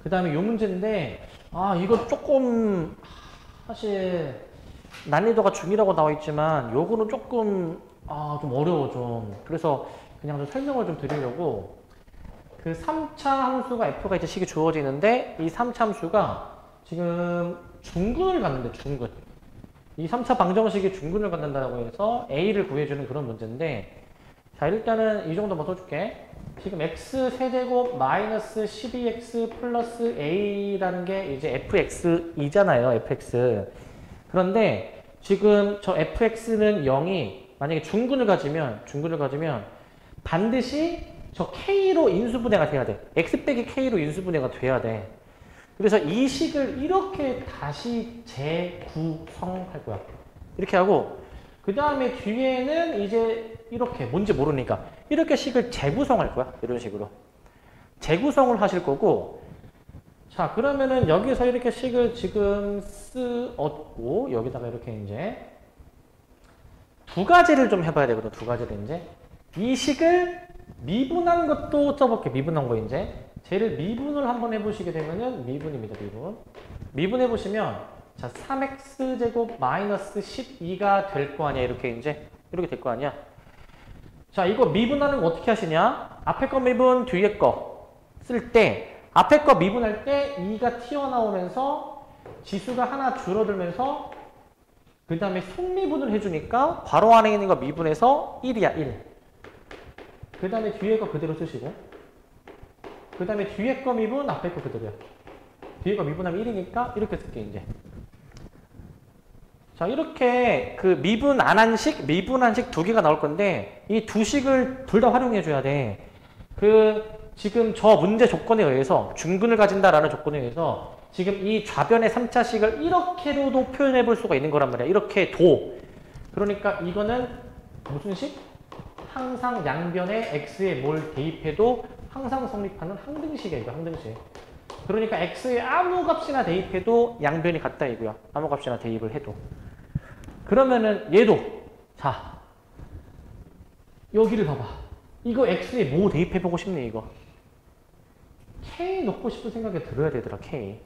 그 다음에 요 문제인데 이거 조금 사실 난이도가 중이라고 나와 있지만 요거는 조금 좀 어려워 좀. 그래서 그냥 좀 설명을 좀 드리려고 그 3차 함수가 f가 이제 식이 주어지는데 이 3차 함수가 지금 중근을 갖는데 중근. 이 3차 방정식이 중근을 갖는다고 해서 a를 구해주는 그런 문제인데 자 일단은 이 정도만 써줄게. 지금 x 세제곱 마이너스 12x 플러스 a라는 게 이제 fx이잖아요. fx. 그런데 지금 저 fx는 0이 만약에 중근을 가지면 반드시 저 k로 인수분해가 돼야 돼. x 빼기 k로 인수분해가 돼야 돼. 그래서 이 식을 이렇게 다시 재구성할 거야. 이렇게 하고 그 다음에 뒤에는 이제 이렇게 뭔지 모르니까 이렇게 식을 재구성할 거야. 이런 식으로. 재구성을 하실 거고 자 그러면은 여기서 이렇게 식을 지금 얻고 여기다가 이렇게 이제 두 가지를 좀 해봐야 되거든. 두 가지를 이제 이 식을 미분한 것도 써볼게. 미분한 거 이제 쟤를 미분을 한번 해보시게 되면은 미분입니다. 미분해보시면 자 3x제곱 마이너스 12가 될 거 아니야. 이렇게 될 거 아니야. 자 이거 미분하는 거 어떻게 하시냐? 앞에 거 미분 뒤에 거 쓸 때 앞에 거 미분할 때 2가 튀어나오면서 지수가 하나 줄어들면서 그 다음에 속미분을 해주니까 괄호 안에 있는 거 미분해서 1이야 1. 그 다음에 뒤에 거 그대로 쓰시고 그 다음에 뒤에 거 미분 앞에 거 그대로야. 뒤에 거 미분하면 1이니까 이렇게 쓸게 이제. 자 이렇게 그 미분 안 한 식, 미분한 식 두 개가 나올 건데 이 두 식을 둘 다 활용해 줘야 돼. 지금 저 문제 조건에 의해서 중근을 가진다라는 조건에 의해서 지금 이 좌변의 3차식을 이렇게로도 표현해 볼 수가 있는 거란 말이야. 이렇게 그러니까 이거는 무슨 식? 항상 양변에 x에 뭘 대입해도 항상 성립하는 항등식이야. 이거 항등식. 그러니까 x에 아무 값이나 대입해도 양변이 같다 이거야. 아무 값이나 대입을 해도. 그러면은 얘도 자 여기를 봐봐. 이거 x에 뭐 대입해보고 싶니 이거? k 넣고 싶은 생각이 들어야 되더라. k.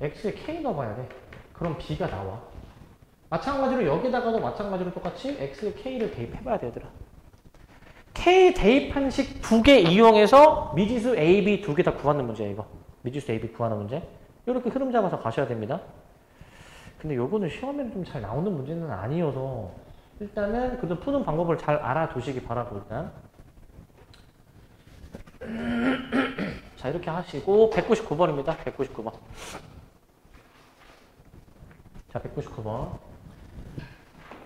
x에 k 넣어봐야 돼. 그럼 b가 나와. 마찬가지로 여기다가도 마찬가지로 똑같이 x에 k를 대입해봐야 되더라. k 대입한 식 두 개 이용해서 미지수 a, b 두 개 다 구하는 문제야 이거. 미지수 a, b 구하는 문제. 이렇게 흐름 잡아서 가셔야 됩니다. 근데 요거는 시험에 좀 잘 나오는 문제는 아니어서 일단은 그래도 푸는 방법을 잘 알아두시기 바라고 일단. 자 이렇게 하시고 199번입니다. 199번. 자 199번.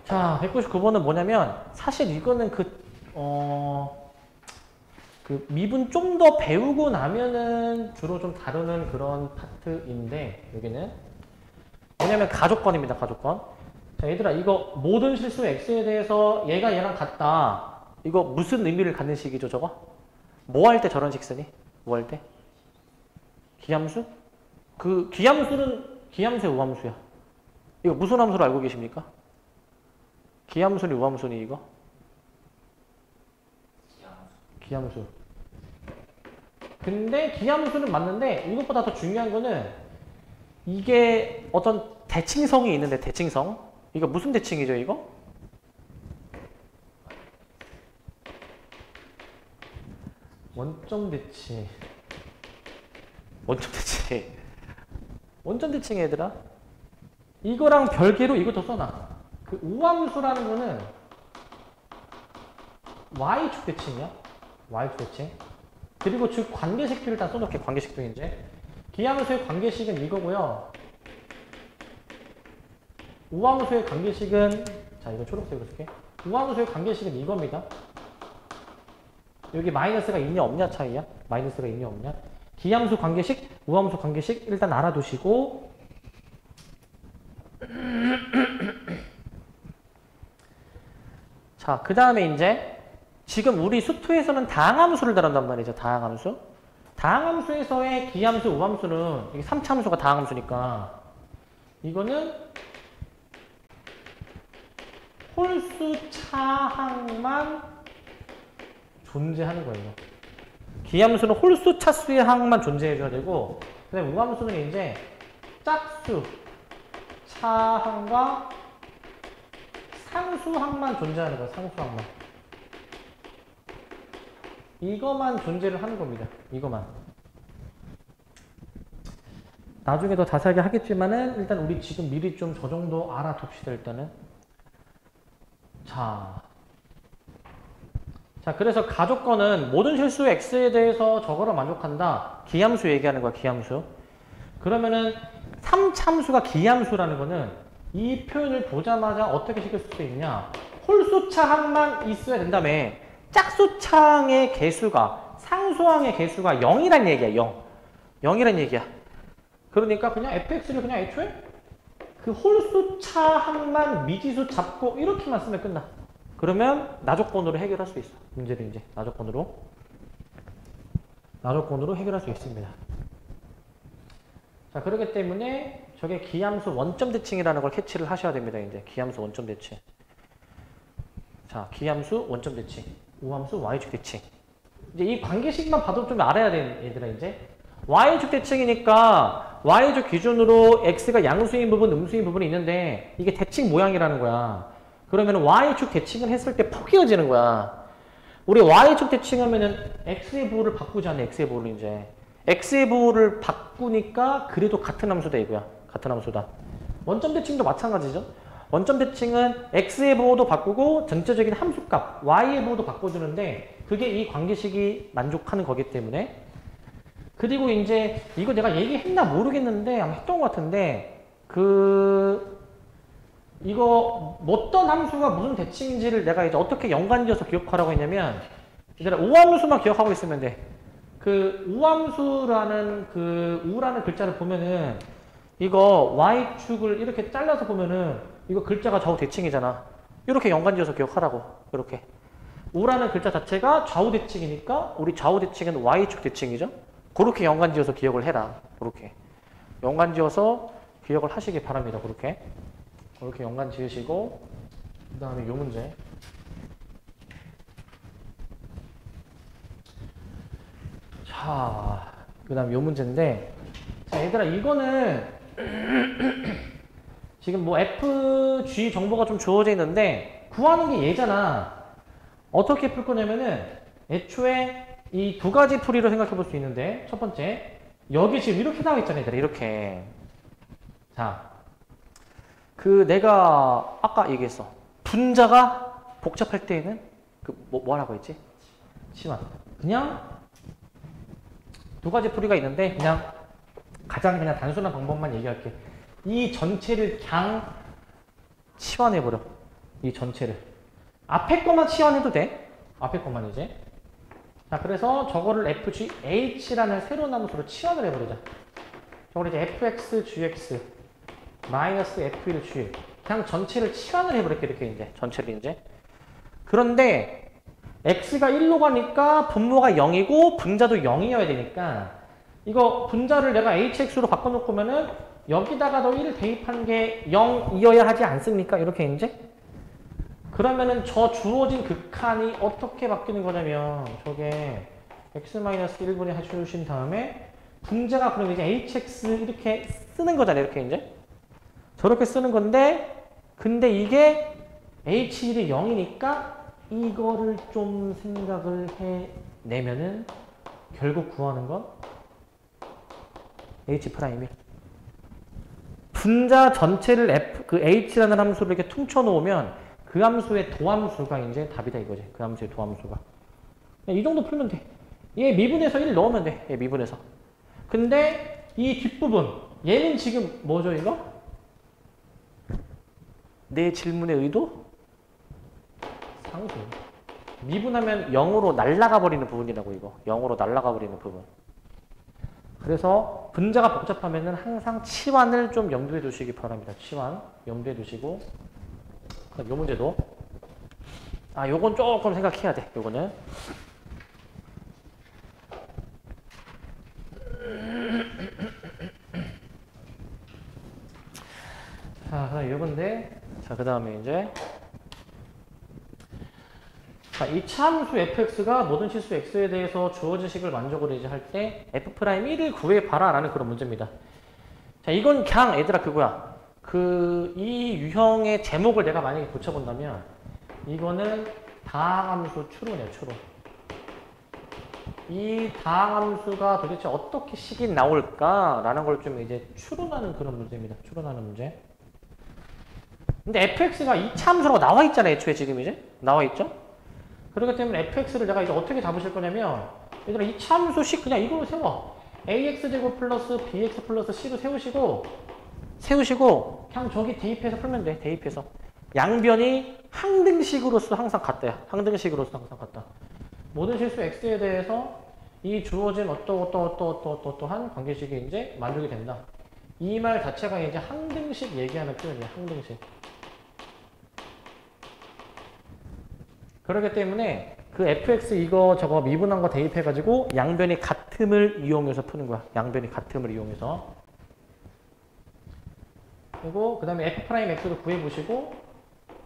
자 199번은 뭐냐면 사실 이거는 그 미분 좀 더 배우고 나면은 주로 좀 다루는 그런 파트인데 여기는 뭐냐면 가족권입니다. 가족권. 자, 얘들아, 이거 모든 실수 x에 대해서 얘가 얘랑 같다. 이거 무슨 의미를 갖는 식이죠, 저거? 뭐 할 때 저런 식 쓰니? 뭐 할 때? 기함수? 그 기함수는 기함수야, 우함수야? 이거 무슨 함수로 알고 계십니까? 기함수니 우함수니 이거? 기함수. 근데 기함수는 맞는데 이것보다 더 중요한 거는 이게 어떤 대칭성이 있는데, 대칭성. 이거 무슨 대칭이죠, 이거? 원점 대칭. 원점 대칭. 원점 대칭 얘들아. 이거랑 별개로 이것도 써놔. 그 우함수라는 거는 y축 대칭이야. y축 대칭. 그리고 즉 관계식표를 일단 써놓게. 관계식표 이제. 기함수의 관계식은 이거고요. 우함수의 관계식은, 자, 이거 초록색으로 쓸게. 우함수의 관계식은 이겁니다. 여기 마이너스가 있냐 없냐 차이야. 마이너스가 있냐 없냐. 기함수 관계식, 우함수 관계식 일단 알아두시고 자, 그 다음에 이제 지금 우리 수투에서는 다항함수를 다룬단 말이죠. 다항함수. 다항함수에서의 기함수, 우함수는 이게 3차함수가 다항함수니까 이거는 홀수 차항만 존재하는 거예요. 기함수는 홀수 차수의 항만 존재해줘야 되고, 그다음에 우함수는 이제 짝수 차항과 상수항만 존재하는 거예요. 상수항만. 이거만 존재를 하는 겁니다. 이거만. 나중에 더 자세하게 하겠지만은 일단 우리 지금 미리 좀 저 정도 알아둡시다. 일단은. 자, 그래서 가족권은 모든 실수 x에 대해서 저거로 만족한다. 기함수 얘기하는 거야, 기함수. 그러면은 3참수가 기함수라는 거는 이 표현을 보자마자 어떻게 시킬 수 있냐. 홀수차항만 있어야 된다며. 짝수차항의 개수가, 상수항의 개수가 0이란 얘기야, 0. 0이란 얘기야. 그러니까 그냥 fx를 그냥 애초에 그 홀수차항만 미지수 잡고 이렇게만 쓰면 끝나. 그러면 나조건으로 해결할 수 있어. 문제를 이제 나조건으로 해결할 수 있습니다. 자, 그렇기 때문에 저게 기함수 원점 대칭이라는 걸 캐치를 하셔야 됩니다. 이제 기함수 원점 대칭. 자, 기함수 원점 대칭, 우함수 y축 대칭. 이제 이 관계식만 봐도 좀 알아야 돼, 얘들아. 이제 y축 대칭이니까 y축 기준으로 x가 양수인 부분, 음수인 부분이 있는데 이게 대칭 모양이라는 거야. 그러면 y축 대칭을 했을 때 포개어지는 거야. 우리 y축 대칭하면은 x의 부호를 바꾸지 않아. x의 부호를 이제. x의 부호를 바꾸니까 그래도 같은 함수다 이거야. 같은 함수다. 원점 대칭도 마찬가지죠. 원점 대칭은 x의 부호도 바꾸고 전체적인 함수값 y의 부호도 바꿔주는데 그게 이 관계식이 만족하는 거기 때문에. 그리고 이제 이거 내가 얘기했나 모르겠는데 아마 했던 것 같은데 이거 어떤 함수가 무슨 대칭인지를 내가 이제 어떻게 연관지어서 기억하라고 했냐면, 얘들아 우함수만 기억하고 있으면 돼. 그 우함수라는 그 우라는 글자를 보면은 이거 y축을 이렇게 잘라서 보면은 이거 글자가 좌우 대칭이잖아. 이렇게 연관지어서 기억하라고. 이렇게. 우라는 글자 자체가 좌우 대칭이니까 우리 좌우 대칭은 y축 대칭이죠. 그렇게 연관지어서 기억을 해라. 그렇게. 연관지어서 기억을 하시기 바랍니다. 그렇게. 이렇게 연관 지으시고, 그 다음에 요 문제. 자, 그 다음에 요 문제인데, 자, 얘들아, 이거는 지금 뭐 FG 정보가 좀 주어져 있는데, 구하는 게 얘잖아. 어떻게 풀 거냐면은, 애초에 이 두 가지 풀이로 생각해 볼 수 있는데, 첫 번째, 여기 지금 이렇게 나와 있잖아, 얘들아, 이렇게. 자. 내가 아까 얘기했어. 분자가 복잡할 때에는 뭐라고 했지? 치환. 그냥 두 가지 풀이가 있는데 그냥 가장 그냥 단순한 방법만 얘기할게. 이 전체를 그냥 치환해버려. 이 전체를. 앞에 것만 치환해도 돼. 앞에 것만 이제. 자, 그래서 저거를 FGH라는 새로운 함수로 치환을 해버리자. 저걸 이제 FX, GX 마이너스 F1 주일. 그냥 전체를 치환을 해버릴게, 이렇게 이제. 전체를 이제. 그런데 x가 1로 가니까 분모가 0이고 분자도 0이어야 되니까 이거 분자를 내가 hx로 바꿔놓고면은 여기다가도 1 대입한 게 0이어야 하지 않습니까? 이렇게 이제. 그러면은 저 주어진 극한이 어떻게 바뀌는 거냐면 저게 x-1분의 해주신 다음에 분자가 그럼 이제 hx 이렇게 쓰는 거잖아요. 이렇게 이제. 저렇게 쓰는 건데 근데 이게 h1이 0이니까 이거를 좀 생각을 해내면은 결국 구하는 건 h'1. 분자 전체를 h라는 함수를 이렇게 퉁쳐 놓으면 그 함수의 도함수가 이제 답이다 이거지. 그 함수의 도함수가. 이 정도 풀면 돼. 얘 미분에서 1 넣으면 돼. 얘 미분에서. 근데 이 뒷부분 얘는 지금 뭐죠 이거? 내 질문의 의도? 상수. 미분하면 0으로 날아가 버리는 부분이라고 이거. 0으로 날아가 버리는 부분. 그래서 분자가 복잡하면은 항상 치환을 좀 염두에 두시기 바랍니다. 치환 염두에 두시고 요 문제도 요건 조금 생각해야 돼. 요거는 자, 그다음 요건데 자, 그다음에 이제 자, 이 차함수 fx가 모든 실수 x에 대해서 주어진 식을 만족으로 이제 할 때 f'1을 구해봐라 라는 그런 문제입니다. 자, 이건 그냥 얘들아 그거야. 이 유형의 제목을 내가 만약에 붙여본다면 이거는 다항함수 추론이야, 추론. 이 다항함수가 도대체 어떻게 식이 나올까라는 걸 좀 이제 추론하는 그런 문제입니다. 추론하는 문제. 근데 fx가 이 차함수라고 나와 있잖아요, 애초에 지금 이제. 나와 있죠? 그렇기 때문에 fx를 내가 이제 어떻게 잡으실 거냐면 얘들아 이 참수식 그냥 이걸로 세워. ax제곱 플러스 bx 플러스 c로 세우시고 그냥 저기 대입해서 풀면 돼. 대입해서. 양변이 항등식으로서 항상 같다야. 항등식으로서 항상 같다. 모든 실수 x에 대해서 이 주어진 어떠한 관계식이 이제 만족이 된다. 이 말 자체가 이제 항등식 얘기하는 표현이야. 항등식. 그렇기 때문에 그 fx 이거 저거 미분한 거 대입해가지고 양변이 같음을 이용해서 푸는 거야. 양변이 같음을 이용해서. 그리고 그 다음에 f'x도 구해보시고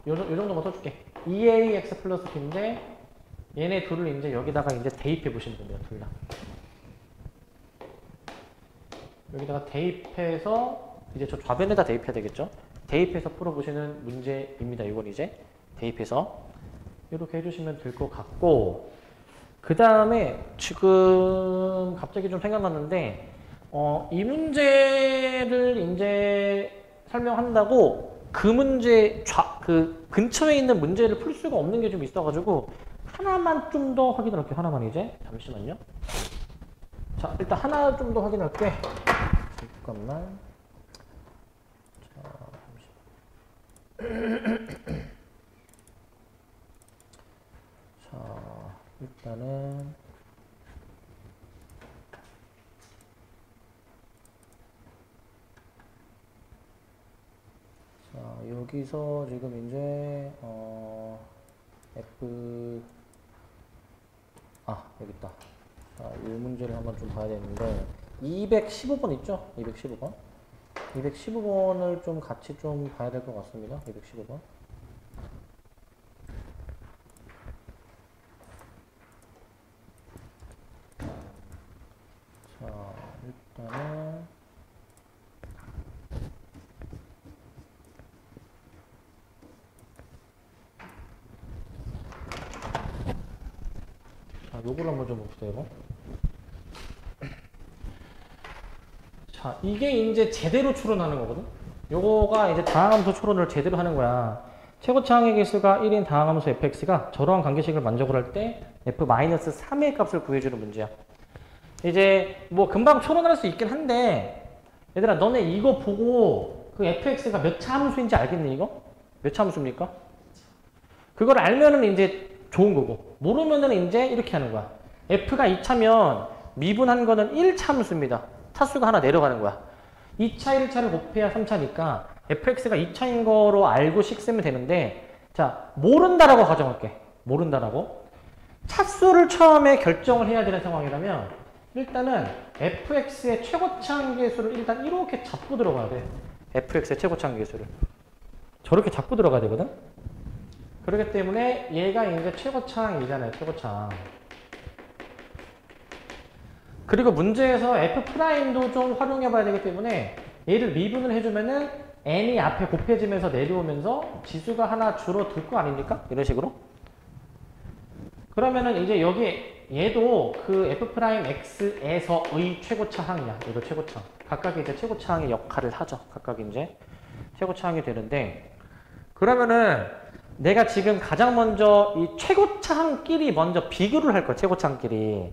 요 정도만 써줄게. 2ax 플러스 b인데 얘네 둘을 이제 여기다가 이제 대입해보시면 됩니다. 둘 다. 여기다가 대입해서 이제 저 좌변에다 대입해야 되겠죠? 대입해서 풀어보시는 문제입니다. 이건 이제 대입해서 이렇게 해주시면 될 것 같고 그 다음에 지금 갑자기 좀 생각났는데 이 문제를 이제 설명한다고 그 문제 그 근처에 있는 문제를 풀 수가 없는 게 좀 있어가지고 하나만 좀 더 확인할게요. 하나만 이제 잠시만요. 자, 일단 하나 좀 더 확인할게. 잠깐만. 자, 잠시만. 자, 일단은 자, 여기서 지금 이제 여기 있다. 자, 이 문제를 한번 좀 봐야 되는데 215번 있죠? 215번. 215번을 좀 같이 좀 봐야 될 것 같습니다. 215번. 자, 일단은 자, 요걸 한번 좀 봅시다, 이거. 자, 이게 이제 제대로 추론하는 거거든? 요거가 이제 다항함수 추론을 제대로 하는 거야. 최고차항의 개수가 1인 다항함수 fx가 저러한 관계식을 만족을 할 때 f-3의 값을 구해주는 문제야. 이제 뭐 금방 추론할 수 있긴 한데 얘들아 너네 이거 보고 그 fx가 몇 차 함수인지 알겠니 이거? 몇 차 함수입니까? 그걸 알면은 이제 좋은 거고 모르면은 이제 이렇게 하는 거야. f가 2차면 미분한 거는 1차 함수입니다. 차수가 하나 내려가는 거야. 2차, 1차를 곱해야 3차니까 fx가 2차인 거로 알고 식 쓰면 되는데, 자, 모른다라고 가정할게. 모른다라고. 차수를 처음에 결정을 해야 되는 상황이라면 일단은 fx의 최고차항계수를 일단 이렇게 잡고 들어가야 돼. fx의 최고차항계수를. 저렇게 잡고 들어가야 되거든? 그렇기 때문에 얘가 이제 최고차항이잖아요. 최고차항. 그리고 문제에서 f'도 좀 활용해 봐야 되기 때문에 얘를 미분을 해주면은 n이 앞에 곱해지면서 내려오면서 지수가 하나 줄어들 거 아닙니까? 이런 식으로. 그러면은 이제 여기 얘도 그 f'x에서의 최고차항이야. 얘도 최고차항. 각각 이제 최고차항의 역할을 하죠. 각각 이제 최고차항이 되는데, 그러면은 내가 지금 가장 먼저 이 최고차항끼리 먼저 비교를 할 거야. 최고차항끼리.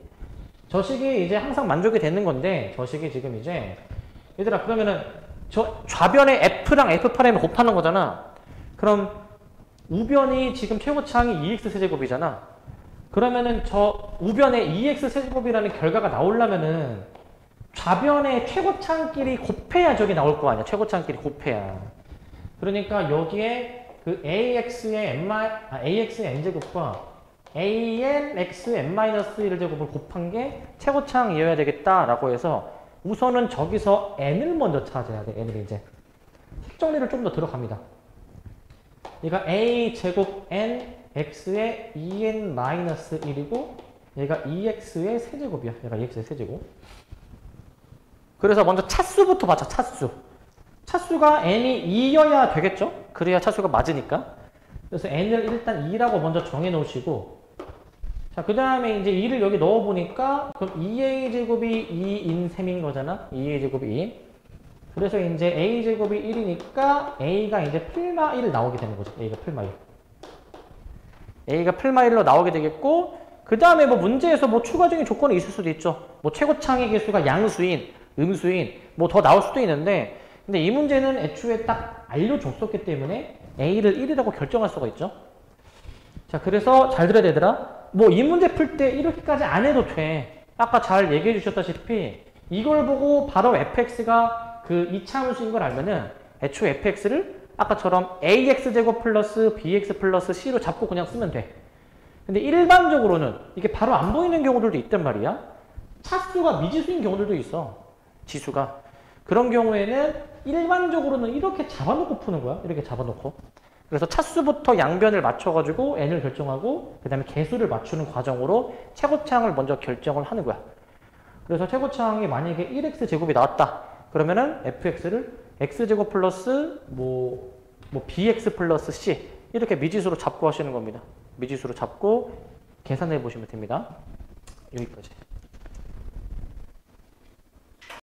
저 식이 이제 항상 만족이 되는 건데, 저 식이 지금 이제 얘들아, 그러면은 저 좌변에 f랑 f'을 곱하는 거잖아. 그럼 우변이 지금 최고차항이 2x 세제곱이잖아. 그러면은 저 우변에 2x 세제곱이라는 결과가 나오려면은 좌변의 최고차항끼리 곱해야 저기 나올 거 아니야. 최고차항끼리 곱해야. 그러니까 여기에 그 ax의 n제곱과 anx n-1을 제곱을 곱한 게 최고차항이어야 되겠다라고 해서 우선은 저기서 n을 먼저 찾아야 돼. n을 이제. 식 정리를 좀 더 들어갑니다. 얘가 a 제곱 n x의 2n-1이고 얘가 2x의 세제곱이야. 얘가 2x의 세제곱. 그래서 먼저 차수부터 받자. 차수가 n이 2여야 되겠죠? 그래야 차수가 맞으니까. 그래서 n을 일단 2라고 먼저 정해 놓으시고, 자, 그 다음에 이제 2를 여기 넣어 보니까 그럼 2a 제곱이 2인 셈인 거잖아. 2a 제곱이 2. 그래서 이제 a 제곱이 1이니까 a가 이제 풀마 1 나오게 되는 거죠. a가 풀마 1. a가 풀마 1로 나오게 되겠고, 그 다음에 뭐 문제에서 뭐 추가적인 조건이 있을 수도 있죠. 뭐 최고차항의 개수가 양수인, 음수인, 뭐 더 나올 수도 있는데, 근데 이 문제는 애초에 딱 알려줬었기 때문에 a를 1이라고 결정할 수가 있죠. 자, 그래서 잘 들어야 되더라. 뭐 이 문제 풀 때 이렇게까지 안 해도 돼. 아까 잘 얘기해 주셨다시피 이걸 보고 바로 fx가 그 이차함수인 걸 알면은 애초에 fx를 아까처럼 ax제곱 플러스 bx 플러스 c로 잡고 그냥 쓰면 돼. 근데 일반적으로는 이게 바로 안 보이는 경우들도 있단 말이야. 차수가 미지수인 경우들도 있어. 지수가. 그런 경우에는 일반적으로는 이렇게 잡아놓고 푸는 거야. 이렇게 잡아놓고. 그래서 차수부터 양변을 맞춰가지고 n을 결정하고 그 다음에 개수를 맞추는 과정으로 최고차항을 먼저 결정을 하는 거야. 그래서 최고차항이 만약에 1x 제곱이 나왔다. 그러면은 fx를 x제곱 플러스 뭐 bx 플러스 c 이렇게 미지수로 잡고 하시는 겁니다. 미지수로 잡고 계산해 보시면 됩니다. 여기까지.